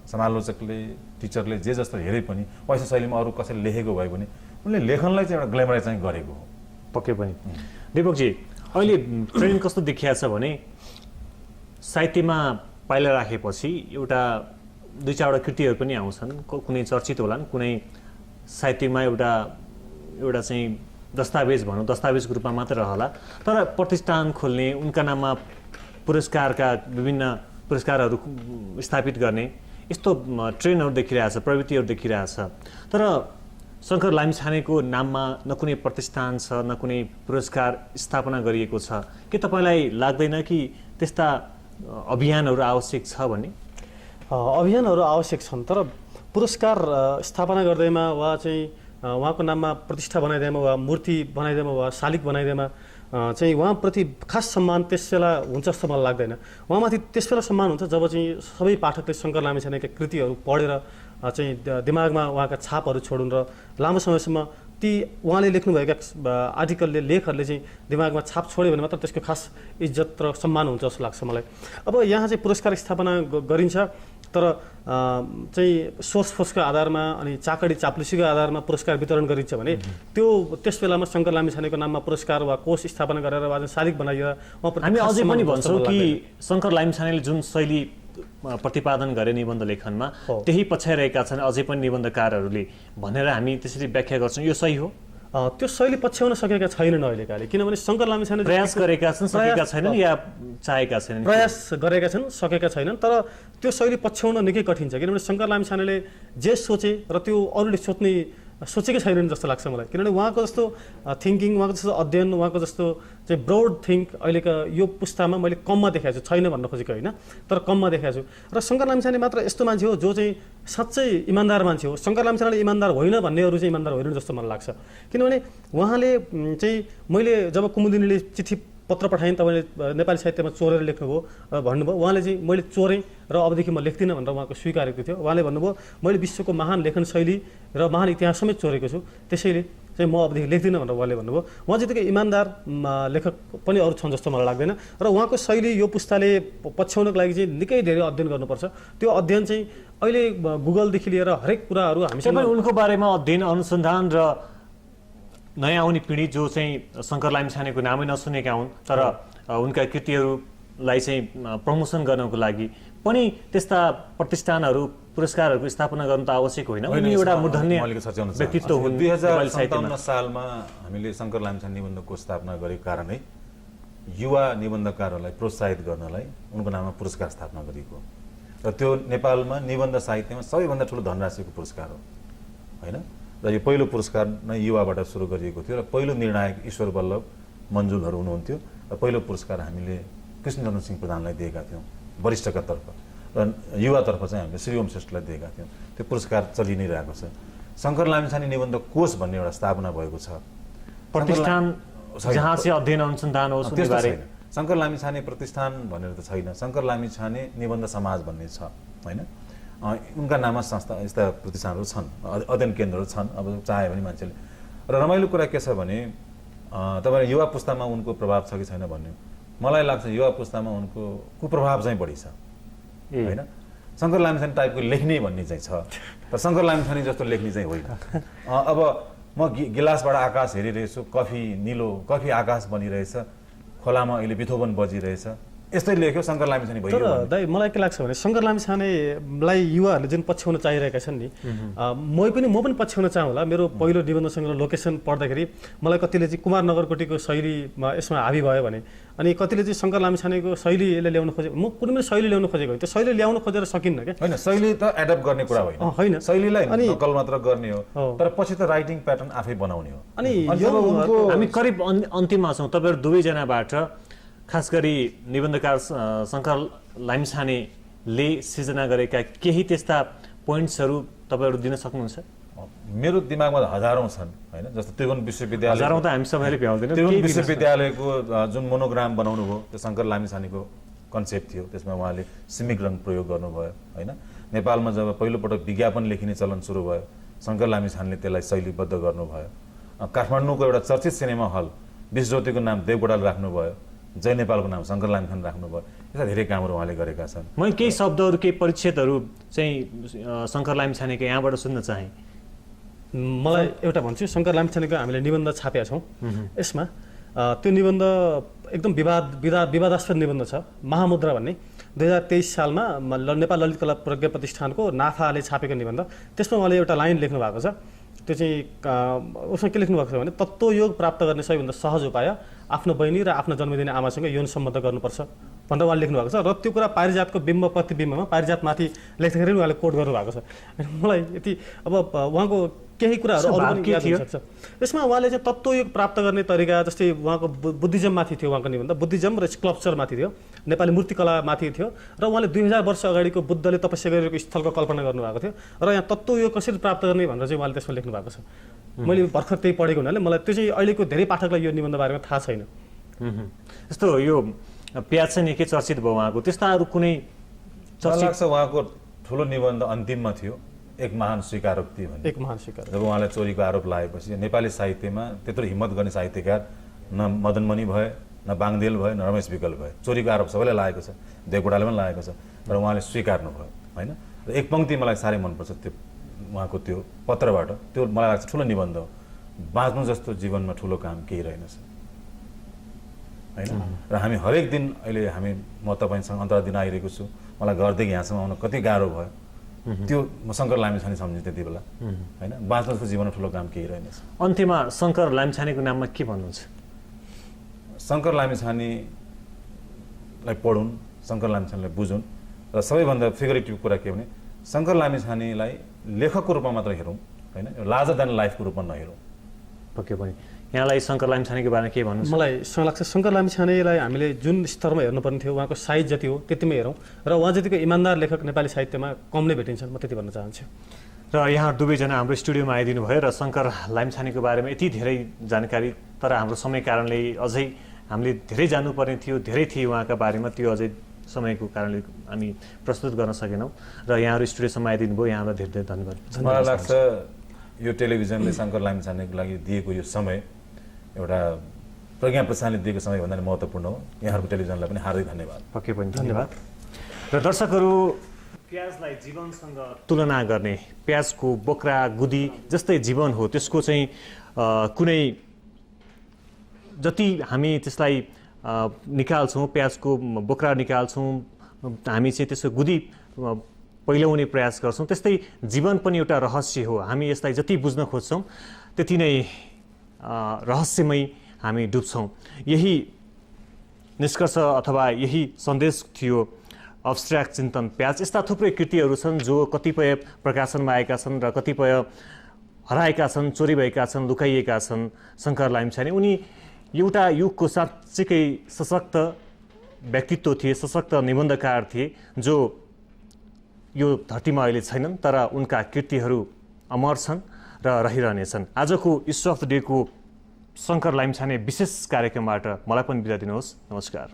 समालोचकले टिचरले जे जस्तो हेरे पनि पैसा शैलीमा अरू कसैले लेखेको भए पनि उनले लेखनलाई चाहिँ एउटा ग्ल्यामराइज चाहिँ गरेको हो। पक्कै पनि। दीपकजी अहिले ट्रेन्ड कस्तो देखिया छ भने साहित्यमा पाइला राखेपछि एउटा 2-4वटा कृतिहरू पनि आउँछन्, कुनै चर्चित होलान्, कुनै साहित्यमा एउटा चाहिँ दस्तावेज भनौँ, दस्तावेजको रूपमा मात्र रहला, तर प्रतिष्ठान खोल्ने, उनका नाममा पुरस्कारका विभिन्न पुरस्कारहरू स्थापित गर्ने यस्तो ट्रेन्डहरू देखिरहेछ, प्रवृत्तिहरू देखिरहेछ। तर शङ्कर लामिछानेको नाममा न कुनै प्रतिष्ठान छ, न कुनै पुरस्कार स्थापना गरिएको छ। के तपाईँलाई लाग्दैन कि त्यस्ता अभियानहरू आवश्यक छ भन्ने? अभियानहरू आवश्यक छन्, तर पुरस्कार स्थापना गर्दैमा वा चाहिँ उहाँको नाममा प्रतिष्ठा बनाइदिएमा वा मूर्ति बनाइदिएमा वा शालिग बनाइदिएमा चाहिँ उहाँप्रति खास सम्मान त्यस बेला हुन्छ जस्तो मलाई लाग्दैन। उहाँमाथि त्यस बेला सम्मान हुन्छ जब चाहिँ सबै पाठकले शङ्कर लामिछानेका कृतिहरू पढेर चाहिँ दिमागमा उहाँका छापहरू छोडुन् र लामो समयसम्म ती उहाँले लेख्नुभएका आर्टिकलले लेखहरूले चाहिँ दिमागमा छाप छोड्यो भने मात्र त्यसको खास इज्जत र सम्मान हुन्छ जस्तो लाग्छ मलाई। अब यहाँ चाहिँ पुरस्कार स्थापना गरिन्छ, तर चाहिँ सोर्स फोर्सको आधारमा अनि चाकडी चाप्लुसीको आधारमा पुरस्कार वितरण गरिन्छ भने त्यो त्यस बेलामा शङ्कर लामिछानेको नाममा पुरस्कार वा कोष स्थापना गरेर वा शालिग बनाइएर हामी अझै पनि भन्छौँ कि शङ्कर लामिछानेले जुन शैली प्रतिपादन गरे निबन्ध लेखनमा त्यही पछ्याइरहेका छन् अझै पनि निबन्धकारहरूले भनेर हामी त्यसरी व्याख्या गर्छौँ। यो सही हो? त्यो शैली पछ्याउन सकेका छैनन् अहिलेकाले, किनभने शङ्कर लामिछाने प्रयास गरेका छन्, सकेका छैनन् या चाहेका छैनन्? प्रयास गरेका छन्, सकेका छैनन्, तर त्यो शैली पछ्याउन निकै कठिन छ। किनभने शङ्कर लामिछानेले जे सोचे र त्यो अरूले सोचेकै छैनन् जस्तो लाग्छ मलाई। किनभने उहाँको जस्तो थिङ्किङ, उहाँको जस्तो अध्ययन, उहाँको जस्तो चाहिँ ब्रोड थिङ्क अहिलेका यो पुस्तामा मैले कममा देखाएको छु, छैन भन्न खोजेको होइन, तर कममा देखाएको छु। र शङ्कर लामिछाने मात्र यस्तो मान्छे हो जो चाहिँ साँच्चै इमान्दार मान्छे हो। शङ्कर लामिछानेले इमान्दार होइन भन्नेहरू चाहिँ इमान्दार होइनन् जस्तो मलाई लाग्छ। किनभने उहाँले चाहिँ मैले जब कुमुदिनीले चिठी पत्र पठाइन् तपाईँले नेपाली साहित्यमा चोरेर लेख्नुभयो भन्नुभयो, उहाँले चाहिँ मैले चोरेँ र अबदेखि म लेख्दिनँ भनेर उहाँको स्वीकारेको थियो। उहाँले भन्नुभयो मैले विश्वको महान लेखन शैली र महान इतिहास समेत चोरेको छु, त्यसैले चाहिँ म अबदेखि लेख्दिनँ भनेर उहाँले भन्नुभयो। उहाँ जतिकै इमान्दार लेखक पनि अरू छन् जस्तो मलाई लाग्दैन। र उहाँको शैली यो पुस्ताले पछ्याउनको लागि चाहिँ निकै धेरै अध्ययन गर्नुपर्छ। त्यो अध्ययन चाहिँ अहिले गुगलदेखि लिएर हरेक कुराहरू हामीसँग उनको बारेमा अध्ययन अनुसन्धान र नयाँ आउने पिँढी जो चाहिँ शङ्कर लामिछानेको नामै नसुनेका हुन् तर उनका कृतिहरूलाई चाहिँ प्रमोसन गर्नको लागि पनि त्यस्ता प्रतिष्ठानहरू पुरस्कारहरूको स्थापना गर्नु त आवश्यक होइन? उनी एउटा मूर्धन्य व्यक्तित्व हुन्। 2057 सालमा हामीले शङ्कर लामिछाने निबन्धको स्थापना गरेको कारणै युवा निबन्धकारहरूलाई प्रोत्साहित गर्नलाई उनको नाममा पुरस्कार स्थापना गरिएको र त्यो नेपालमा निबन्ध साहित्यमा सबैभन्दा ठुलो धनराशिको पुरस्कार हो होइन। र यो पहिलो पुरस्कार नै युवाबाट सुरु गरिएको थियो र पहिलो निर्णायक ईश्वर बल्लभ मन्जुलहरू हुनुहुन्थ्यो र पहिलो पुरस्कार हामीले कृष्णचन्द्र सिंह प्रधानलाई दिएका थियौँ वरिष्ठका तर्फ, र युवातर्फ चाहिँ हामीले श्रीओम श्रेष्ठलाई दिएका थियौँ। त्यो पुरस्कार चलि नै रहेको छ। शङ्कर लामिछाने निबन्ध कोष भन्ने एउटा स्थापना भएको छ, प्रतिष्ठान जहाँ चाहिँ अध्ययन अनुसन्धान होस् उनी बारे। शङ्कर लामिछाने प्रतिष्ठान भनेर त छैन, शङ्कर लामिछाने निबन्ध समाज भन्ने छ होइन। उनका नाममा संस्था यस्ता प्रतिष्ठानहरू छन्, अध्ययन केन्द्रहरू छन्। अब चाह्यो भने मान्छेले। र रमाइलो कुरा के छ भने तपाईँ युवा पुस्तामा उनको प्रभाव छ कि छैन भन्ने मलाई लाग्छ युवा पुस्तामा उनको कुप्रभाव चाहिँ बढी छ होइन। शङ्कर लामिछाने टाइपको लेख्ने भन्ने चाहिँ छ तर शङ्कर लामिछाने जस्तो लेख्ने चाहिँ होइन। अब म गिलासबाट आकाश हेरिरहेछु, कफी निलो कफी आकाश बनिरहेछ, खोलामा अहिले बिथोबन बजिरहेछ, यस्तै लेख्यो शङ्कर लामिछाने भयो। तर दाइ मलाई के लाग्छ भने शङ्कर लामिछानेलाई युवाहरूले जुन पछ्याउन चाहिरहेका छन् नि, म पनि पछ्याउन चाहँला। मेरो पहिलो निबन्ध सङ्ग्रह लोकेसन पढ्दाखेरि मलाई कतिले चाहिँ कुमार नगरकोटीको शैलीमा यसमा हाबी भयो भने, अनि कतिले चाहिँ शङ्कर लामिछानेको शैली यसले ल्याउन खोजेको, म कुनै पनि शैली ल्याउन खोजेको होइन, त्यो शैली ल्याउन खोजेर सकिन्न क्या। होइन, शैली त एडप्ट गर्ने कुरा होइन, शैलीलाई नकल मात्र गर्ने हो, तर पछि त राइटिङ प्याटर्न आफै बनाउने हो। अनि हामी करिब अन्तिममा छौँ। तपाईँहरू दुवैजनाबाट खास गरी निबन्धकार शङ्कर लामिछानेले सिर्जना गरेका केही त्यस्ता पोइन्ट्सहरू तपाईँहरू दिन सक्नुहुन्छ? मेरो दिमागमा हजारौँ छन् होइन। जस्तो त्रिभुवन विश्वविद्यालय, हजारौँ त हामी सबैले भ्याउँदैन। त्रिभुवन विश्वविद्यालयको जुन मोनोग्राम बनाउनु भयो त्यो शङ्कर लामिछानेको कन्सेप्ट थियो, त्यसमा उहाँले सिमिक रङ प्रयोग गर्नुभयो होइन। नेपालमा जब पहिलोपटक विज्ञापन लेखिने चलन सुरु भयो शङ्कर लामिछानेले त्यसलाई शैलीबद्ध गर्नुभयो। काठमाडौँको एउटा चर्चित सिनेमा हल विश्वज्योतिको नाम देवकोटाले राख्नुभयो, जय नेपालको नाम शङ्कर लामिछाने राख्नुभयो। यस्ता धेरै कामहरू उहाँले गरेका छन्। म केही शब्दहरू केही परिच्छेदहरू चाहिँ शङ्कर लामिछानेको यहाँबाट सुन्न चाहेँ। मलाई एउटा भन्छु, शङ्कर लामिछानेको हामीले निबन्ध छापेका छौँ। यसमा त्यो निबन्ध एकदम विवादास्पद निबन्ध छ। महामुद्रा भन्ने 2023 सालमा नेपाल ललित कला प्रज्ञा प्रतिष्ठानको नाथाले छापेको निबन्ध। त्यसमा उहाँले एउटा लाइन लेख्नु भएको छ। त्यो चाहिँ उसमा के लेख्नु भएको छ भने, तत्त्वयोग प्राप्त गर्ने सबैभन्दा सहज उपाय आफ्नो बहिनी र आफ्नो जन्मदिने आमासँग यौन सम्बन्ध गर्नुपर्छ भनेर उहाँले लेख्नु भएको छ। र त्यो कुरा पारिजातको बिम्ब प्रतिबिम्बमा पारिजातमाथि लेख्दाखेरि उहाँले कोट गर्नुभएको छ। मलाई यति अब उहाँको केही कुराहरू अरू पनि याद हुन सक्छ। यसमा उहाँले चाहिँ तत्त्वयोग प्राप्त गर्ने तरिका, जस्तै उहाँको बुद्धिज्ममाथि थियो उहाँको निबन्ध, बुद्धिज्म र स्कल्पचरमाथि थियो, नेपाली मूर्तिकलामाथि थियो, र उहाँले 2000 वर्ष अगाडिको बुद्धले तपस्या गरेको स्थलको कल्पना गर्नुभएको थियो। र यहाँ तत्त्वयोग कसरी प्राप्त गर्ने भनेर चाहिँ उहाँले त्यसमा लेख्नु भएको छ। मैले भर्खर त्यही पढेको हुनाले मलाई त्यो चाहिँ अहिलेको धेरै पाठकलाई यो निबन्ध बारेमा थाहा छैन। जस्तो यो प्याज चाहिँ निकै चर्चित भयो उहाँको, त्यस्ता अरू कुनै लाग्छ उहाँको ठुलो निबन्ध अन्तिममा थियो, एक महान स्वीकारोक्ति भन्ने। एक महान स्वीकार। जब उहाँलाई चोरीको आरोप लागेपछि नेपाली साहित्यमा त्यत्रो हिम्मत गर्ने साहित्यकार न मदनमणि भए, न बाङदेल भए, न रमेश विकल भए। चोरीको आरोप सबैलाई लागेको छ, देवकोटाले पनि लागेको छ, तर उहाँले स्वीकार्नु भयो होइन। र एक पङ्क्ति मलाई साह्रै मनपर्छ त्यो उहाँको त्यो पत्रबाट। त्यो मलाई लाग्छ ठुलो निबन्ध हो, बाँच्नु जस्तो जीवनमा ठुलो काम केही रहेनछ होइन। र हामी हरेक दिन अहिले म तपाईँसँग अन्तरा दिन आइरहेको छु, मलाई घरदेखि यहाँसम्म आउन कति गाह्रो भयो, त्यो म शङ्कर लामिछाने सम्झेँ त्यति बेला होइन। बाँच्नु जस्तो जीवनमा ठुलो काम केही रहेनछ। अन्त्यमा शङ्कर लामिछानेको नाममा के भन्नुहुन्छ? शङ्कर लामिछानेलाई पढुन्, शङ्कर लामिछानेलाई बुझुन्, र सबैभन्दा फिगरेटिभ कुरा के भने शङ्कर लामिछानेलाई लेखकको रूपमा मात्र हेरौँ होइन, लार्जर देन लाइफको रूपमा नहेरौँ। पक्कै पनि। यहाँलाई शङ्कर लामिछानेको बारेमा के भन्नु? मलाई लाग्छ शङ्कर लामिछानेलाई हामीले जुन स्तरमा हेर्नुपर्ने थियो, उहाँको साइज जति हो त्यतिमै हेरौँ, र उहाँ जतिको इमान्दार लेखक नेपाली साहित्यमा कम नै भेटिन्छन्, म त्यति भन्न चाहन्छु। र यहाँ दुवैजना हाम्रो स्टुडियोमा आइदिनु भयो र शङ्कर लामिछानेको बारेमा यति धेरै जानकारी, तर हाम्रो समय कारणले अझै हामीले धेरै जान्नुपर्ने थियो, धेरै थियो उहाँका बारेमा, त्यो अझै समयको कारणले हामी प्रस्तुत गर्न सकेनौँ। र यहाँहरू स्टुडियोसम्म आइदिनु भयो, यहाँलाई धेरै धेरै धन्यवाद। मलाई लाग्छ यो टेलिभिजनले शङ्कर लामिछानेको लागि दिएको यो समय एउटा प्रज्ञा प्रसादले दिएको समयभन्दा पनि महत्त्वपूर्ण हो। यहाँहरूको टेलिभिजनलाई पनि हार्दिक धन्यवाद। पक्कै पनि धन्यवाद। र दर्शकहरू, प्याजलाई जीवनसँग तुलना गर्ने, प्याजको बोक्रा गुदी जस्तै जीवन हो, त्यसको चाहिँ कुनै जति हामी त्यसलाई निकाल्छौँ, प्याजको बोक्रा निकाल्छौँ, हामी चाहिँ त्यसको गुदी पहिल्याउने प्रयास गर्छौँ, त्यस्तै जीवन पनि एउटा रहस्य हो। हामी यसलाई जति बुझ्न खोज्छौँ त्यति नै रहस्यमय हामी डुब्छौँ। यही निष्कर्ष अथवा यही सन्देश थियो अब्स्ट्र्याक्ट चिन्तन प्याज। यस्ता थुप्रै कृतिहरू छन् जो कतिपय प्रकाशनमा आएका छन् र कतिपय हराएका छन्, चोरी भएका छन्, लुकाइएका छन्। शङ्कर लामिछाने उनी एउटा युगको साँच्चीकै सशक्त व्यक्तित्व थिए, सशक्त निबन्धकार थिए, जो यो धरतीमा अहिले छैनन्, तर उनका कृतिहरू अमर छन् र रहिरहनेछन्। आजको इस्ट अफ द डेको शङ्कर लामिछाने विशेष कार्यक्रमबाट मलाई पनि बिदा दिनुहोस्। नमस्कार।